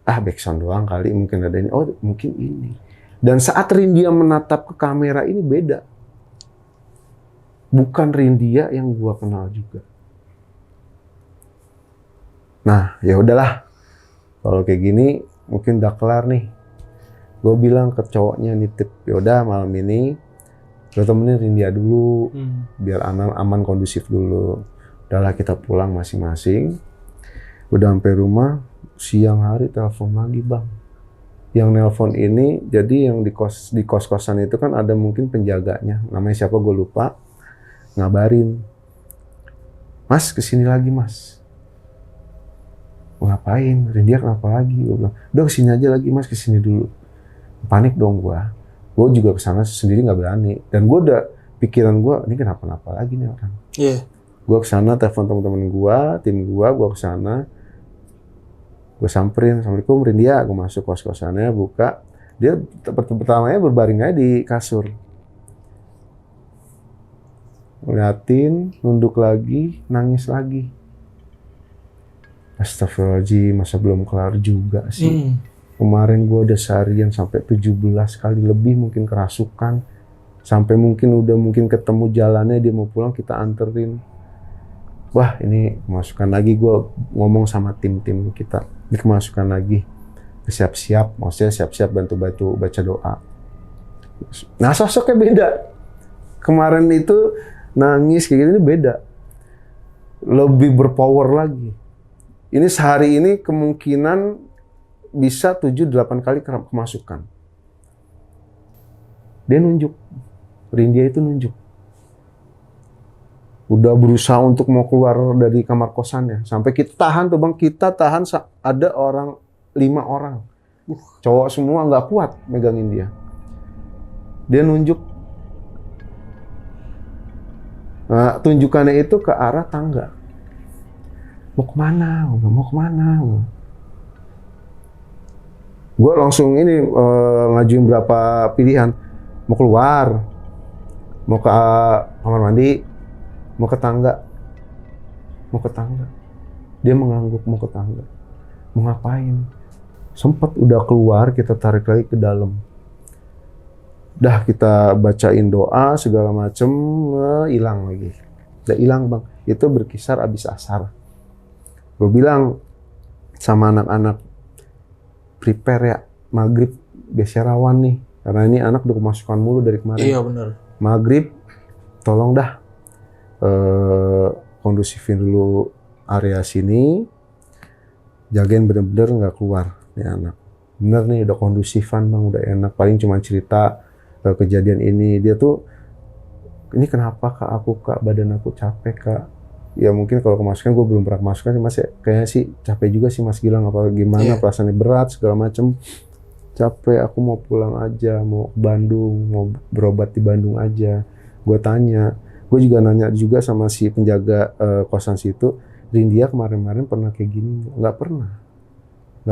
backsound doang kali, mungkin ada ini. Oh, mungkin ini. Dan saat Rindia menatap ke kamera ini beda. Bukan Rindia yang gue kenal juga. Nah, ya udahlah. Kalau kayak gini, mungkin udah kelar nih. Gue bilang ke cowoknya nitip, yaudah malam ini, gue temenin Rindia dulu, biar aman kondusif dulu. Udahlah kita pulang masing-masing. Udah sampai rumah, siang hari telepon lagi Bang. Yang nelpon ini, jadi yang di kos-kosan itu kan ada mungkin penjaganya. Namanya siapa gue lupa. Ngabarin. Mas kesini lagi Mas. Ngapain? Rindia kenapa lagi? Gue bilang, udah kesini aja lagi Mas, kesini dulu. Panik dong gue. Gue juga kesana sendiri gak berani. Dan gue udah, pikiran gue, ini kenapa-napa lagi nih orang. Iya. Gue kesana telepon teman-teman gue, tim gue kesana, gue samperin, assalamualaikum Rindia, gue masuk kos-kosannya, buka, dia pertamanya berbaring aja di kasur, ngeliatin, nunduk lagi, nangis lagi. Astagfirullahaladzim, masa belum kelar juga sih. Kemarin gue udah seharian sampai 17 kali lebih mungkin kerasukan, sampai mungkin ketemu jalannya dia mau pulang kita anterin. Wah ini kemasukan lagi, gue ngomong sama tim-tim kita, ini kemasukan lagi, siap-siap, maksudnya siap-siap bantu-bantu baca doa. Nah sosoknya beda, kemarin itu nangis kayak gini, ini beda, lebih berpower lagi. Ini sehari ini kemungkinan bisa 7-8 kali kemasukan. Dia nunjuk, Rindia itu nunjuk. Udah berusaha untuk mau keluar dari kamar kosannya. Sampai kita tahan tuh Bang, kita tahan ada 5 orang. Cowok semua nggak kuat megangin dia. Dia nunjuk. Nah, tunjukannya itu ke arah tangga. Mau kemana? Mau kemana? Gue langsung ini ngajuin berapa pilihan. Mau keluar, mau ke kamar mandi, mau ke tangga. Dia mengangguk mau ke tangga. Mau ngapain? Sempet udah keluar, kita tarik lagi ke dalam. Dah kita bacain doa segala macem, hilang lagi. Udah hilang Bang. Itu berkisar abis asar. Gue bilang sama anak-anak, prepare ya, maghrib biasa rawan nih. Karena ini anak udah kemasukan mulu dari kemarin. Iya benar. Maghrib, tolong dah kondusifin dulu area sini, jagain bener-bener nggak keluar nih anak. Bener nih udah kondusifan Bang, udah enak. Paling cuma cerita kejadian ini, dia tuh ini kenapa kak badan aku capek kak. Ya mungkin kalau kemasukan gue belum pernah kemasukan sih Mas, kayaknya sih capek juga sih Mas Gilang, apa gimana, perasaannya berat segala macem. Capek, aku mau pulang aja, mau ke Bandung, mau berobat di Bandung aja. Gue tanya, gue juga nanya juga sama si penjaga kosan situ, Rindia kemarin-kemarin pernah kayak gini? Nggak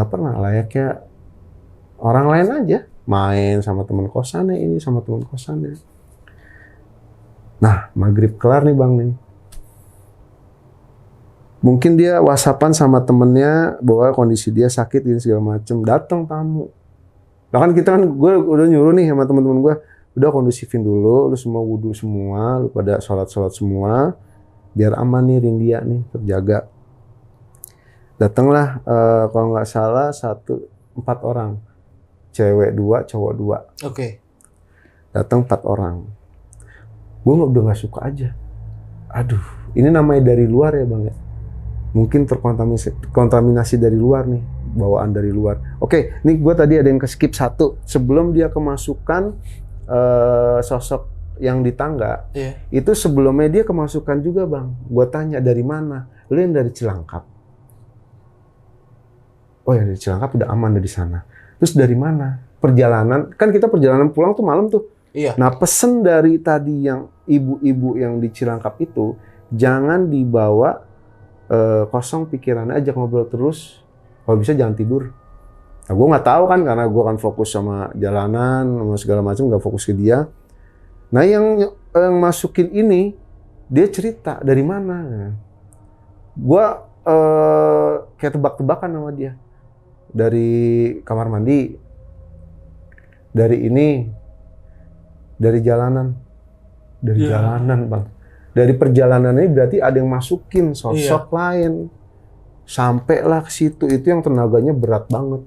pernah, layaknya orang lain aja, main sama teman kosannya ini, sama teman kosannya. Nah, maghrib kelar nih bang nih, mungkin dia whatsappan sama temennya bahwa kondisi dia sakit ini segala macem, datang tamu. Bahkan gue udah nyuruh nih sama teman-teman gue, udah kondusifin dulu, lu semua wudhu semua, lu pada sholat semua, biar aman nih Rindia nih, terjaga. Datanglah kalau nggak salah 4 orang, cewek 2, cowok 2. Oke. Datang 4 orang. Gue udah nggak suka aja. Aduh, ini namanya dari luar ya bang ya. Mungkin terkontaminasi dari luar nih, bawaan dari luar. Oke, nih gue tadi ada yang ke-skip 1. Sebelum dia kemasukan sosok yang di tangga, itu sebelumnya dia kemasukan juga bang. Gue tanya dari mana? Lu yang dari Cilangkap. Oh ya dari Cilangkap udah aman dari sana. Terus dari mana? Perjalanan, kan kita perjalanan pulang tuh malam tuh. Iya. Nah pesen dari tadi yang ibu-ibu yang di Cilangkap itu, jangan dibawa kosong pikirannya, aja ngobrol terus. Kalau bisa jangan tidur. Nah, gue nggak tahu kan karena gue kan fokus sama jalanan, sama segala macam, nggak fokus ke dia. Nah yang masukin ini, dia cerita dari mana. Gue kayak tebak-tebakan sama dia. Dari kamar mandi, dari ini, dari jalanan, jalanan bang. Dari perjalanan ini berarti ada yang masukin sosok lain. Sampailah ke situ, itu yang tenaganya berat banget.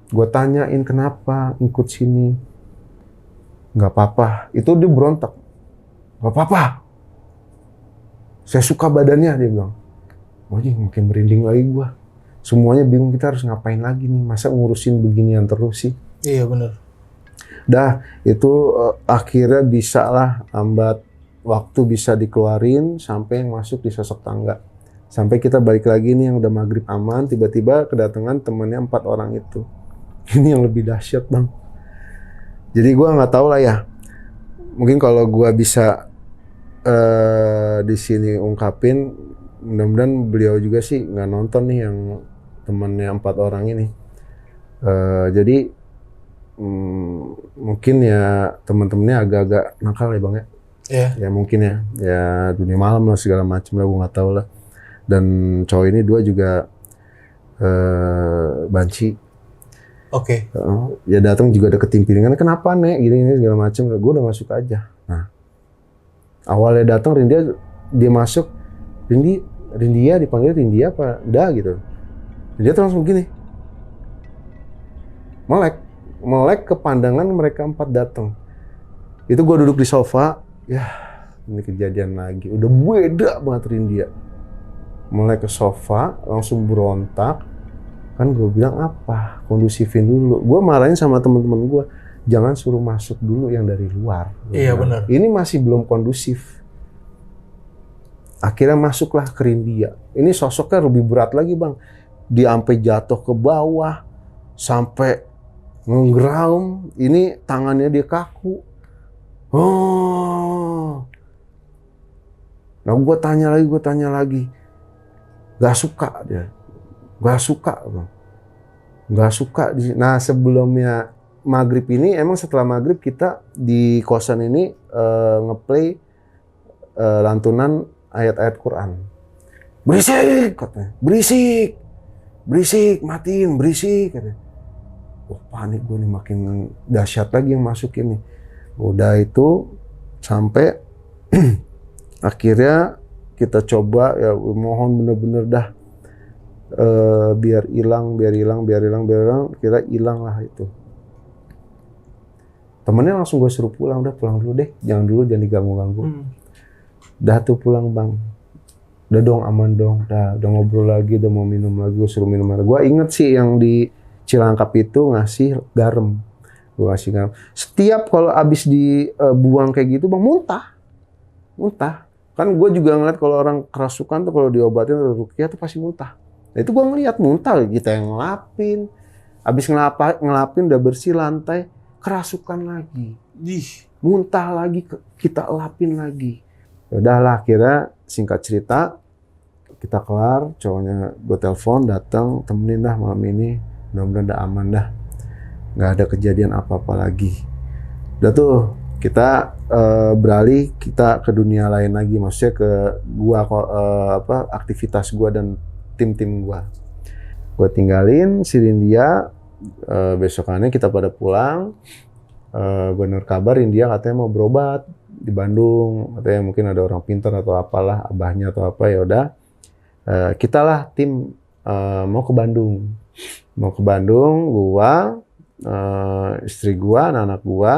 Gue tanyain kenapa ikut sini. Nggak apa-apa, itu dia berontak. Nggak apa-apa. Saya suka badannya, dia bilang. Oh makin merinding lagi gue. Semuanya bingung kita harus ngapain lagi nih, masa ngurusin beginian terus sih. Iya benar. Dah itu akhirnya bisa lah lambat waktu bisa dikeluarin sampai yang masuk di sosok tangga. Sampai kita balik lagi nih yang udah maghrib aman, tiba-tiba kedatangan temannya 4 orang itu. Ini yang lebih dahsyat bang. Jadi gue nggak tahu lah ya. Mungkin kalau gue bisa di sini ungkapin, mudah-mudahan beliau juga sih nggak nonton nih yang temannya 4 orang ini. Jadi mungkin ya teman-temannya agak-agak nakal ya bang ya. Ya mungkin ya dunia malam lah segala macam lah, gue nggak tahu lah. Dan cowok ini 2 juga banci. Oke. Ya datang juga ada ketimpiringan, kenapa nek gini segala macam. Gue udah masuk aja. Nah awalnya datang dia masuk, Rindia dipanggil Rindia apa dah gitu. Dia tuh langsung gini, melek ke pandangan mereka 4 datang. Itu gue duduk di sofa, ya ini kejadian lagi. Udah beda banget Rindia. Melek ke sofa, langsung berontak. Kan gue bilang apa? Kondusifin dulu. Gue marahin sama teman-teman gue, jangan suruh masuk dulu yang dari luar. Iya benar. Ini masih belum kondusif. Akhirnya masuklah ke Rindia. Ini sosoknya lebih berat lagi bang. Dia sampai jatuh ke bawah, sampai ngegraum. Ini tangannya dia kaku. Oh. Nah gue tanya lagi. Gak suka dia. Gak suka bang. Gak suka. Nah sebelumnya maghrib ini, emang setelah maghrib kita di kosan ini ngeplay lantunan ayat-ayat Quran. Berisik katanya. Berisik, matiin, berisik katanya. Oh panik gue nih, makin dahsyat lagi yang masuk ini. Udah itu sampai akhirnya kita coba ya, mohon bener-bener dah biar hilang, kira hilang lah itu. Temennya langsung gue suruh pulang, udah pulang dulu deh, jangan diganggu-ganggu. Dah tuh pulang bang, udah dong aman dong, udah ngobrol lagi, udah mau minum lagi, gue suruh minum lagi. Gue inget sih yang di Cilangkap itu ngasih garam. Gue kasih garam. Setiap kalau abis dibuang kayak gitu bang, muntah. Kan gue juga ngeliat kalau orang kerasukan tuh kalau diobatin ruqyah tuh pasti muntah. Nah itu gue ngeliat muntah, kita yang ngelapin. Abis ngelapin udah bersih lantai, kerasukan lagi. Muntah lagi, kita lapin lagi. Udahlah akhirnya singkat cerita, kita kelar, cowoknya gue telepon datang, temenin dah malam ini, mudah-mudahan udah aman dah, nggak ada kejadian apa-apa lagi. Udah tuh kita beralih kita ke dunia lain lagi, maksudnya ke gua aktivitas gua dan tim-tim gua. Gua tinggalin si India, besokannya kita pada pulang. Gua denger kabar India katanya mau berobat di Bandung, katanya mungkin ada orang pintar atau apalah, abahnya atau apa, ya udah. Kita lah tim mau ke Bandung. Mau ke Bandung, gua, istri gua, anak-anak gua,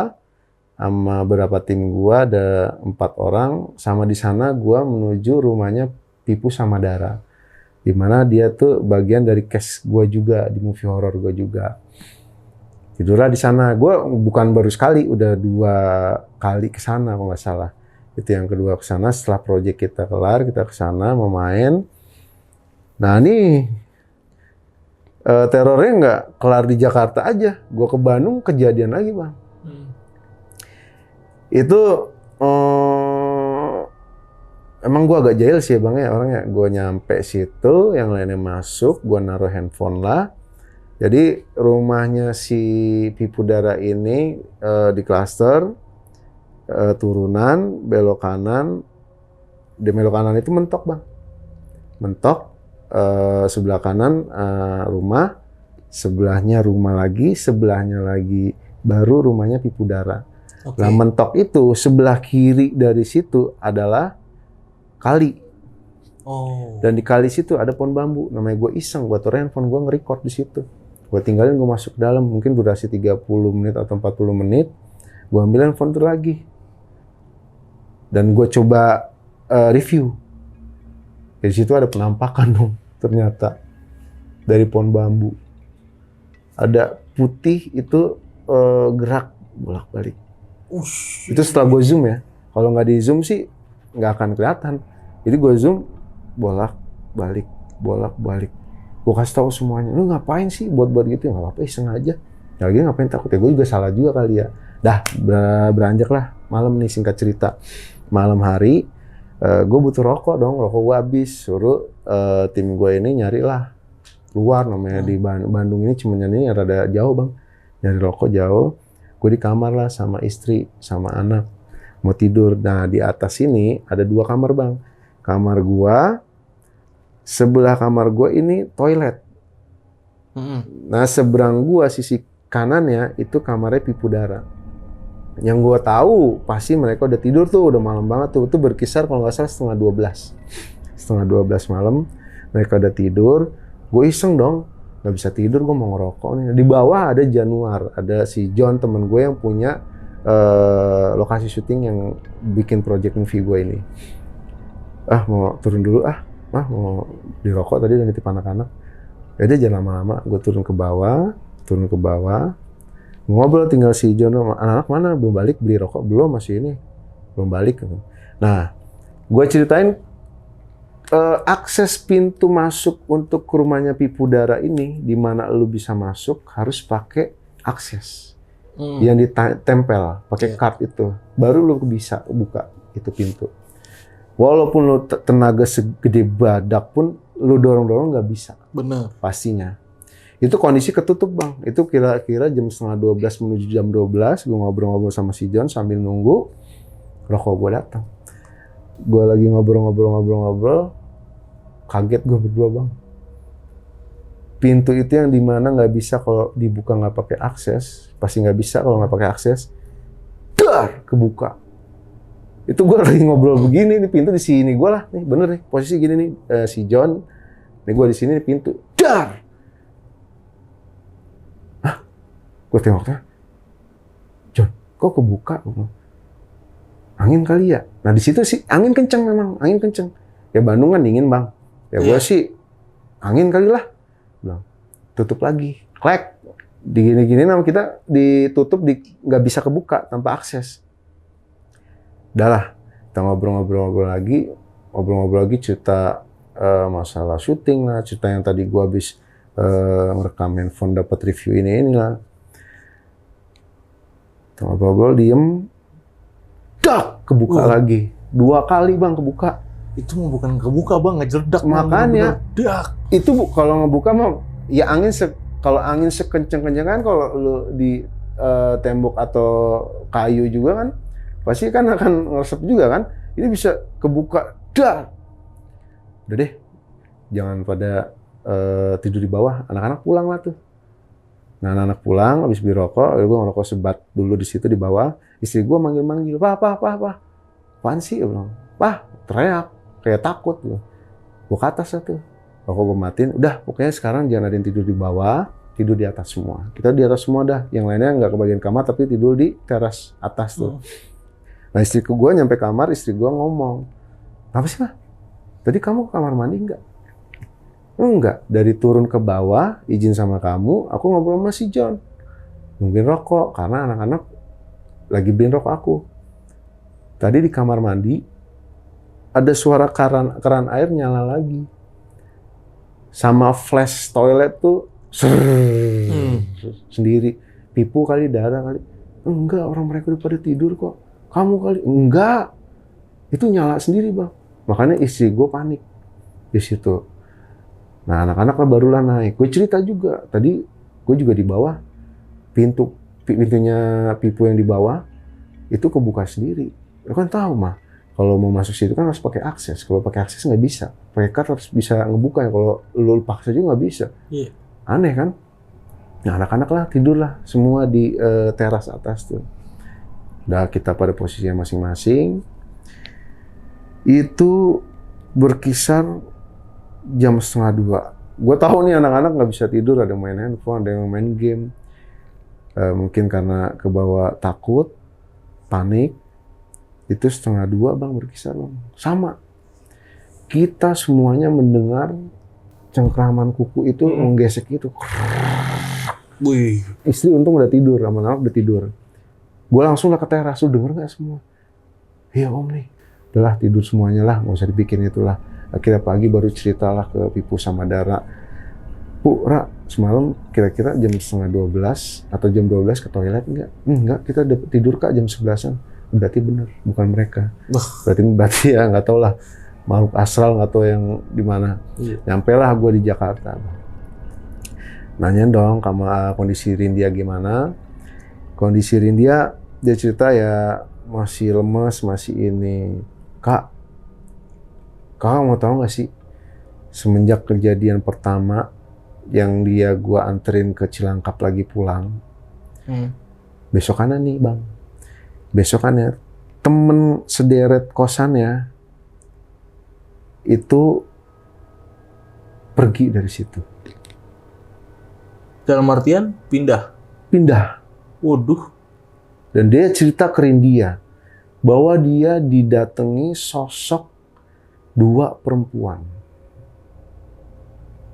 sama beberapa tim gua, ada 4 orang. Sama di sana gua menuju rumahnya Pipu Samadara, di mana dia tuh bagian dari cast gua juga di movie horror gua juga. Tidurlah di sana. Gua bukan baru sekali, udah 2 kali ke sana kalau nggak salah. Itu yang kedua ke sana setelah project kita kelar, kita ke sana mau main. Nah nih terornya nggak kelar di Jakarta aja. Gua ke Bandung kejadian lagi, Bang. Itu emang gue agak jahil sih Bang ya orangnya. Gue nyampe situ, yang lainnya masuk, gue naruh handphone lah. Jadi rumahnya si Pipu Dara ini di klaster, turunan, belok kanan. Di belok kanan itu mentok Bang. Mentok, sebelah kanan rumah, sebelahnya rumah lagi, sebelahnya lagi baru rumahnya Pipu Dara. Okay. Nah mentok itu sebelah kiri dari situ adalah kali. Dan di kali situ ada pohon bambu. Namanya gue iseng, gue taruh handphone gue nge-record di situ. Gue tinggalin, gue masuk ke dalam, mungkin durasi 30 menit atau 40 menit. Gue ambil handphone itu lagi. Dan gue coba review. Di situ ada penampakan dong, ternyata dari pohon bambu. Ada putih itu gerak bolak-balik. Itu setelah gue zoom ya. Kalau nggak di zoom sih nggak akan kelihatan. Jadi gue zoom bolak-balik, bolak-balik. Gue kasih tahu semuanya. Lu ngapain sih buat gitu? Nggak apa-apa, iseng aja. Ya lagi ngapain takut ya? Gue juga salah juga kali ya. Dah beranjak lah malam nih, singkat cerita. Malam hari gue butuh rokok dong. Rokok gue habis. Suruh tim gue ini nyari lah keluar, namanya di Bandung ini Cimenyan rada jauh Bang. Nyari rokok jauh. Gue di kamar lah sama istri, sama anak. Mau tidur. Nah di atas ini ada 2 kamar Bang. Kamar gua, sebelah kamar gua ini toilet. Nah seberang gua sisi kanannya itu kamarnya Pipu Dara. Yang gua tahu pasti mereka udah tidur tuh, udah malam banget tuh. Itu berkisar kalau nggak salah setengah 12. Setengah 12 malam mereka udah tidur. Gue iseng dong. Nggak bisa tidur, gue mau ngerokok nih. Di bawah ada Januar, ada si John temen gue yang punya lokasi syuting yang bikin project movie gue ini. Mau turun dulu mau dirokok tadi dan nitip anak-anak. Jadi jangan lama-lama, gue turun ke bawah, ngobrol tinggal si John, anak-anak mana belum balik beli rokok, belum masih ini, belum balik. Nah, gue ceritain akses pintu masuk untuk ke rumahnya Pipu Dara ini, di mana lu bisa masuk harus pakai akses yang ditempel pakai card itu, baru lu bisa buka itu pintu. Walaupun lu tenaga segede badak pun lu dorong-dorong nggak bisa. Bener. Pastinya. Itu kondisi ketutup Bang. Itu kira-kira jam setengah 12 menuju jam 12. Gue ngobrol-ngobrol sama si John sambil nunggu rokok gue datang. Gue lagi ngobrol. Kaget gue berdua Bang. Pintu itu yang dimana nggak bisa kalau dibuka nggak pakai akses, pasti nggak bisa kalau nggak pakai akses. Dar, kebuka. Itu gue lagi ngobrol begini, nih pintu di sini gue lah, nih bener nih posisi gini nih si John, nih gue di sini nih pintu. Dar. Gue tengoknya, John, kok kebuka? Angin kali ya. Nah di situ sih angin kenceng memang, angin kenceng. Ya Bandung kan dingin Bang. Ya gue sih angin kali lah. Bilang, tutup lagi. Klek. Digini-gini nama kita ditutup, nggak bisa kebuka tanpa akses. Udah lah, kita ngobrol-ngobrol lagi, cerita masalah syuting lah, cerita yang tadi gue habis ngerekam handphone dapat review inilah. Kita ngobrol-ngobrol, diem, dak, kebuka lagi. 2 kali Bang kebuka. Itu mah bukan kebuka bang, ngejeledak. Makanya dak. itu kalau ngebuka mah ya kalau angin sekenceng-kenceng kan kalau lu di tembok atau kayu juga kan pasti kan akan ngeresep juga kan. Ini bisa kebuka dak. Udah deh, jangan pada tidur di bawah. Anak-anak pulang lah tuh. Nah, anak-anak pulang habis beli rokok, gue ngerokok sebat dulu di situ di bawah. Istri gue manggil-manggil, "Pak, apaan sih?" Gue bilang, "Pak," teriak kayak takut gitu. Gue ke atas lah tuh. Rokok gue matiin, udah pokoknya sekarang jangan ada yang tidur di bawah, tidur di atas semua. Kita di atas semua dah, yang lainnya nggak kebagian kamar tapi tidur di teras atas tuh. Nah istriku gue nyampe kamar, istri gue ngomong, "Apa sih mah? Tadi kamu ke kamar mandi nggak?" "Enggak, dari turun ke bawah, izin sama kamu, aku ngobrol sama si John. Nungguin rokok, karena anak-anak lagi beliin rokok aku. Tadi di kamar mandi, ada suara keran air nyala lagi. Sama flash toilet tuh, sendiri. Pipu kali, darah kali. Enggak, orang mereka udah pada tidur kok. Kamu kali, enggak. Itu nyala sendiri bang." Makanya istri gue panik di situ. Nah anak-anak barulah naik. Gue cerita juga. Tadi gue juga di bawah. Pintunya pipu yang di bawah itu kebuka sendiri. Lo kan tahu mah. Kalau mau masuk situ kan harus pakai akses. Kalau pakai akses nggak bisa. Pakai card harus bisa ngebuka ya. Kalau lo paksa juga nggak bisa. Iya. Aneh kan? Nah anak-anak lah tidur lah semua di teras atas tuh. Udah kita pada posisinya masing-masing. Itu berkisar jam 1:30. Gue tahu nih anak-anak nggak bisa tidur, ada yang main handphone, ada yang main game. Mungkin karena kebawa takut, panik. Itu 1:30 bang berkisar bang. Sama. Kita semuanya mendengar cengkraman kuku itu menggesek itu. Wih. Istri untung udah tidur, anak-anak udah tidur. Gue langsung lah ke teras, lu denger nggak semua? Iya om nih. Udahlah tidur semuanya lah, nggak usah dipikirin itulah. Akhirnya pagi baru ceritalah ke Pipu sama Dara. "Bu, Ra, semalam kira-kira jam 11:30 atau jam 12 ke toilet enggak?" "Enggak, kita tidur Kak jam 11-an. Berarti bener, bukan mereka. Berarti ya nggak tahu lah makhluk astral nggak tahu yang di mana. Iya. Nyampe lah gue di Jakarta. Nanya dong sama kondisi Rindia gimana. Kondisi Rindia dia cerita ya masih lemes, masih ini. "Kak, Kakak mau tahu nggak sih, semenjak kejadian pertama yang gua anterin ke Cilangkap lagi pulang, besokannya nih bang, besokannya temen sederet kosannya itu pergi dari situ." Dalam artian pindah. Waduh. Dan dia cerita ke Rindia bahwa dia didatangi sosok 2 perempuan.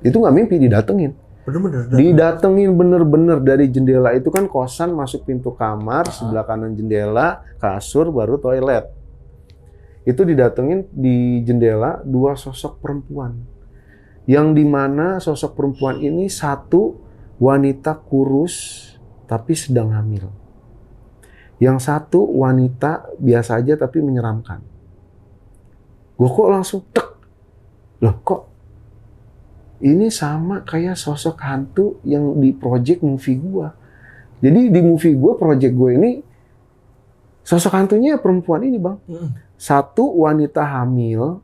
Itu nggak mimpi, didatengin. Bener-bener. Didatengin bener-bener dari jendela itu kan kosan, masuk pintu kamar, sebelah kanan jendela, kasur, baru toilet. Itu didatengin di jendela 2 sosok perempuan. Yang dimana sosok perempuan ini satu wanita kurus tapi sedang hamil. Yang satu wanita biasa aja tapi menyeramkan. Gue kok langsung tek. Loh kok ini sama kayak sosok hantu yang di project movie gue. Jadi di movie gue, project gue ini sosok hantunya perempuan ini bang. Satu wanita hamil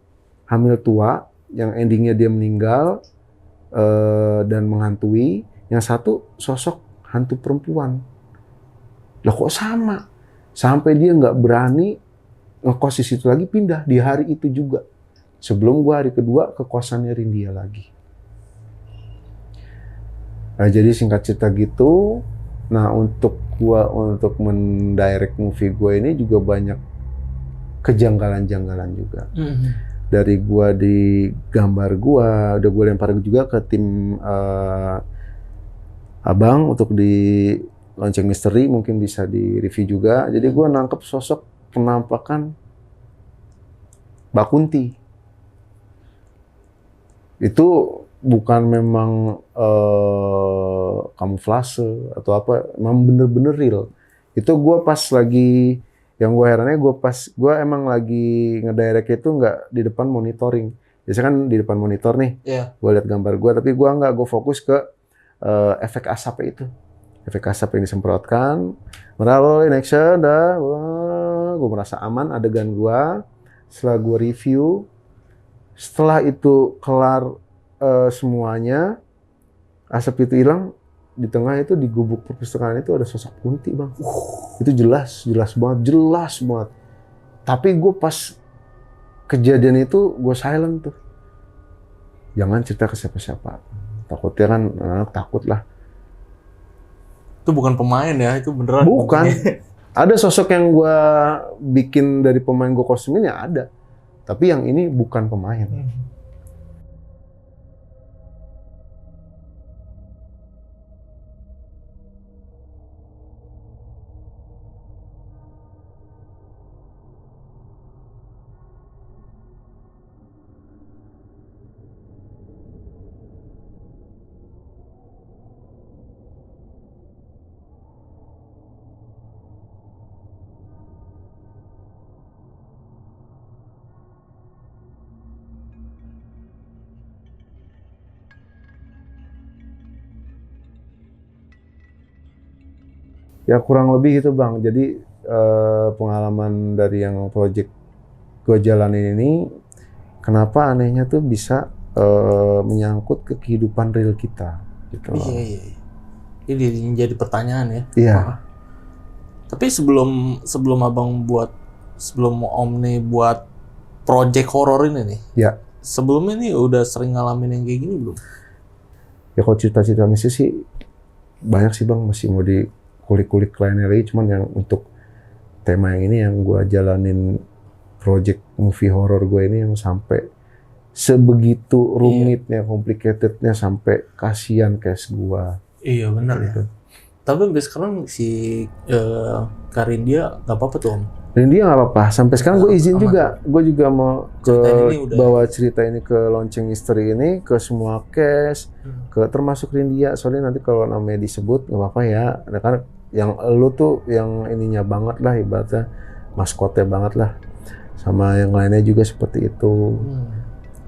tua yang endingnya dia meninggal dan menghantui. Yang satu sosok hantu perempuan. Loh kok sama? Sampai dia nggak berani ngekos di situ lagi, pindah di hari itu juga. Sebelum gua hari kedua ke kosannya Rindia lagi. Nah, jadi singkat cerita gitu. Nah, untuk mendirect movie gua ini juga banyak kejanggalan-janggalan juga. Dari gua di gambar gua, udah gua lempar juga ke tim Abang untuk di Lonceng Misteri, mungkin bisa di review juga. Jadi gua nangkep sosok penampakan Mbak Kunti. Itu bukan memang kamuflase atau apa, memang bener-bener real. Itu gue pas lagi Yang gue herannya gue emang lagi ngedirect itu nggak di depan monitoring. Biasanya kan di depan monitor nih, gue lihat gambar gue, tapi gue nggak, gue fokus ke efek asap itu. Efek asap yang disemprotkan, meralol in action, gue merasa aman adegan gue. Setelah gue review, setelah itu kelar semuanya, asap itu hilang, di tengah itu di gubuk perpustakaan itu ada sosok Kunti, Bang. Itu jelas banget. Tapi gue pas kejadian itu gue silent tuh. Jangan cerita ke siapa-siapa. Takutnya kan takut lah. Itu bukan pemain ya, itu beneran. Bukan. Ada sosok yang gue bikin dari pemain gue kostumin ya ada. Tapi yang ini bukan pemain. Ya kurang lebih gitu, Bang. Jadi pengalaman dari yang project gue jalanin ini, kenapa anehnya tuh bisa menyangkut ke kehidupan real kita gitu. Iya. Ini jadi pertanyaan ya. Iya. Tapi sebelum Om nih buat project horor ini nih. Ya. Sebelumnya nih udah sering ngalamin yang kayak gini belum? Ya kalau cerita-cerita misi sih banyak sih, Bang, masih mau di kulik-kulik lainnya lagi, cuman yang untuk tema yang ini yang gue jalanin project movie horror gue ini yang sampai sebegitu rumitnya, complicatednya, sampai kasihan case gue. Iya benar gitu. Ya. Tapi sampai sekarang si Karindia nggak apa-apa tuh, Om. Dan dia nggak apa-apa. Sampai sekarang gue izin aman. juga. Gue juga mau bawa cerita ini ke launching history ini ke semua case, ke termasuk Rindia. Soalnya nanti kalau namanya disebut nggak apa-apa ya. Karena yang lu tuh yang ininya banget lah, ibaratnya maskotnya banget lah. Sama yang lainnya juga seperti itu.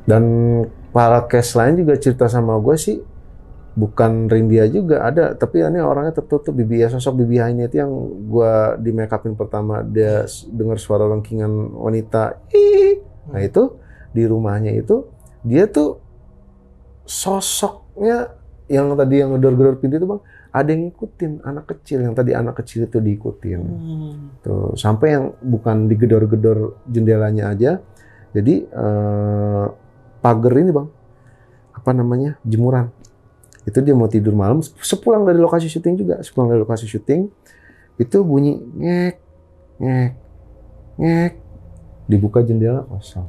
Dan para case lain juga cerita sama gue sih. Bukan Rindia juga ada, tapi ini orangnya tertutup. Sosok Bibi ini itu yang gua di make upin pertama, dia dengar suara lengkingan wanita. Nah itu di rumahnya itu dia tuh sosoknya yang tadi yang ngedor-gedor pintu itu, Bang, ada yang ngikutin anak kecil, yang tadi anak kecil itu diikutin. Tuh sampai yang bukan digedor-gedor jendelanya aja. Jadi pagar ini, Bang, apa namanya, jemuran. Itu dia mau tidur malam, sepulang dari lokasi syuting juga, itu bunyi ngek, dibuka jendela kosong.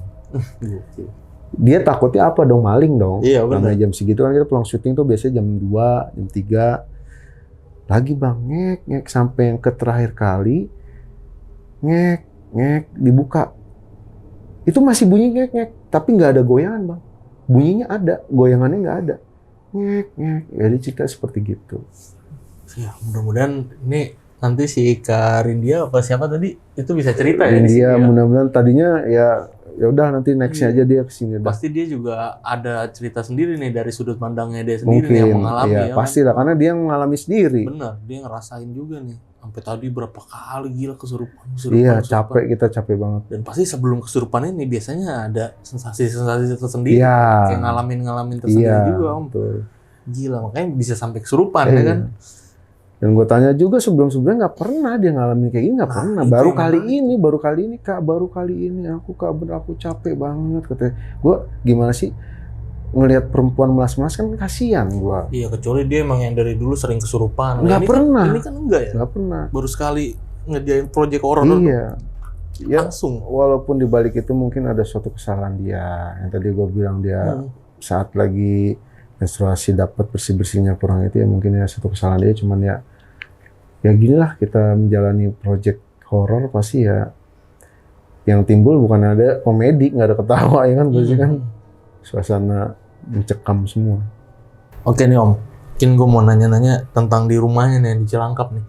Dia takutnya apa dong, maling dong. Iya, namanya jam segitu kan kita pulang syuting tuh biasanya jam 2, jam 3. Lagi, Bang, ngek, sampai yang ke terakhir kali, ngek, dibuka. Itu masih bunyi ngek, tapi nggak ada goyangan, Bang. Bunyinya ada, goyangannya nggak ada. Ngek. Jadi cerita seperti gitu. Ya, mudah-mudahan ini nanti si Karindia apa siapa tadi itu bisa cerita ya. Rindia mudah-mudahan tadinya ya udah nanti nextnya aja dia kesini. Pasti dia juga ada cerita sendiri nih dari sudut pandangnya dia sendiri. Mungkin, yang mengalami. Iya, pasti lah, karena dia mengalami sendiri. Benar, dia ngerasain juga nih. Sampai tadi berapa kali gila kesurupan. Iya, capek banget. Dan pasti sebelum kesurupan ini biasanya ada sensasi-sensasi tersendiri. Iya. Kayak ngalamin tersendiri juga, Om. Betul. Gila, makanya bisa sampai kesurupan ya kan. Dan gue tanya juga sebelumnya nggak pernah dia ngalamin kayak gini, nggak pernah. Baru kali ini Kak, aku capek banget katanya. Gue gimana sih ngelihat perempuan melas-melas kan kasihan gua. Iya, kecuali dia emang yang dari dulu sering kesurupan. Nggak pernah. Ini kan enggak ya? Nggak pernah. Baru sekali ngerjain project horror. Iya. Ya, langsung. Walaupun di balik itu mungkin ada suatu kesalahan dia. Yang tadi gua bilang dia saat lagi menstruasi dapat bersih-bersihnya kurang itu ya mungkin ya suatu kesalahan dia, cuman ya gini lah kita menjalani project horror pasti ya yang timbul bukan ada komedi, nggak ada ketawa ya kan, pasti kan suasana mencekam semua. Oke nih Om, mungkin gue mau nanya-nanya tentang di rumahnya nih, di Cilangkap nih.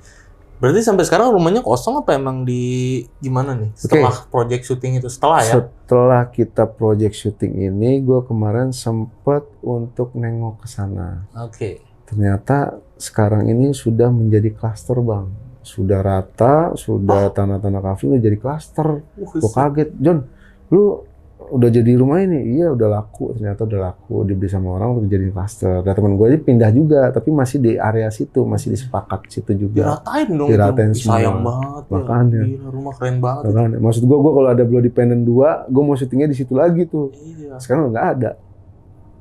Berarti sampai sekarang rumahnya kosong apa emang di gimana nih? Setelah project syuting itu, setelah ya? Setelah kita project syuting ini, gue kemarin sempet untuk nengok ke sana. Oke. Ternyata sekarang ini sudah menjadi klaster bang, sudah rata, sudah tanah-tanah kafe udah jadi klaster. Gue kaget, John, lu udah jadi rumah ini? Iya udah laku, ternyata udah laku, dibeli sama orang untuk jadi klaster. Dan teman gue aja pindah juga, tapi masih di area situ, masih di sepakat situ juga. Diratain dong, Diratain itu. semua. Sayang banget. Makanya. Ya. Gila, rumah keren banget. Makanya. Maksud gue kalau ada Bloody Pendant 2, gue mau syutingnya di situ lagi tuh. Iya. Sekarang nggak ada.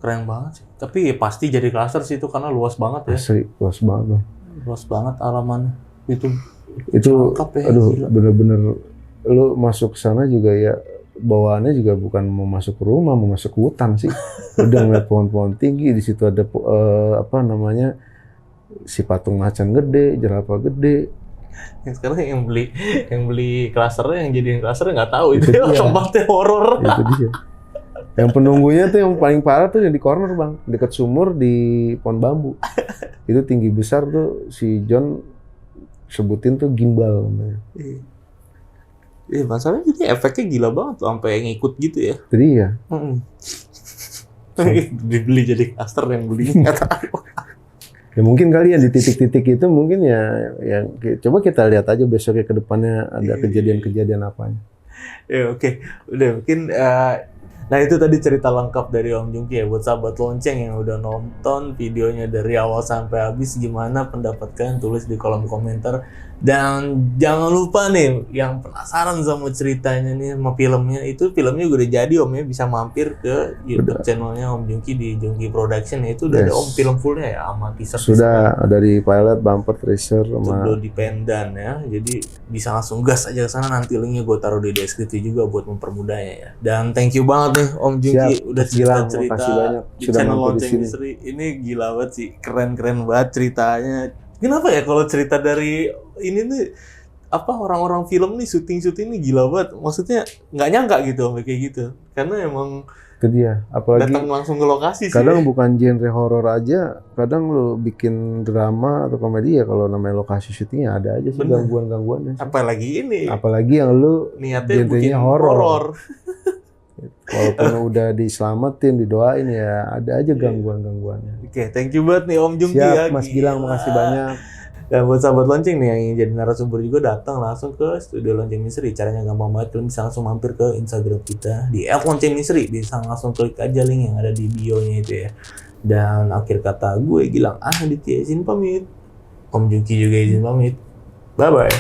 Keren banget sih. Tapi ya pasti jadi klaster sih itu karena luas banget ya. Asli, luas banget bang. Luas banget alamannya. Itu Cakep ya, aduh gila. bener-bener lu masuk ke sana juga ya bawaannya juga bukan mau masuk ke rumah, mau masuk ke hutan sih. Udah ngeliat pohon-pohon tinggi, di situ ada apa namanya si patung macan gede, jerapah gede. Yang sekarang yang beli klasternya, yang jadiin klasternya nggak tahu itu Itu dia. tempatnya horor. Itu dia. Yang penunggunya tuh yang paling parah tuh yang di corner bang, dekat sumur di pohon bambu. Itu tinggi besar tuh si John sebutin tuh gimbal namanya. Iya, masalahnya ini efeknya gila banget tuh, sampai ngikut gitu ya. Jadi ya. Dibeli jadi klaster yang beli nggak tahu. Ya mungkin kali ya di titik-titik itu mungkin ya yang coba kita lihat aja besoknya ke depannya ada kejadian-kejadian apanya. Ya oke. Udah mungkin nah itu tadi cerita lengkap dari Om Jungki ya buat sahabat lonceng yang udah nonton videonya dari awal sampai habis. Gimana pendapat kalian, tulis di kolom komentar. Dan jangan lupa nih yang penasaran sama ceritanya nih sama filmnya, itu filmnya udah jadi Om ya, bisa mampir ke YouTube channelnya Om Jungki di Jungki Production ya. Itu udah ada Om film fullnya ya sama teaser. Sudah dari pilot, bumper, teaser sama Udah dependent ya, jadi bisa langsung gas aja ke sana. Nanti linknya gue taruh di deskripsi juga buat mempermudahnya ya. Dan thank you banget nih Om Jungki udah cerita-cerita di channel Lonceng Misteri. Ini gila banget sih, keren-keren banget ceritanya. Kenapa ya kalau cerita dari ini nih apa orang-orang film nih syuting nih gila banget. Maksudnya nggak nyangka gitu sampai kayak gitu. Karena emang itu dia, apalagi datang langsung ke lokasi sih. kadang bukan genre horor aja, kadang lu bikin drama atau komedi ya kalau namanya lokasi syutingnya ada aja sih gangguan-gangguannya. Apalagi ini. Apalagi yang lu Niatnya bikin genrenya horor. Walaupun udah diselamatin, didoain ya ada aja gangguan-gangguannya. Oke, thank you banget nih Om Jungki Siap, ya. Mas Gilang, makasih banyak. Dan buat sahabat lonceng nih yang ingin jadi narasumber juga, datang langsung ke studio Lonceng Misteri. Caranya gampang banget, kalian bisa langsung mampir ke Instagram kita di @loncengmisteri. Bisa langsung klik aja link yang ada di bio-nya itu ya. Dan akhir kata gue Gilang Aditya izin pamit. Om Jungki juga izin pamit. Bye bye.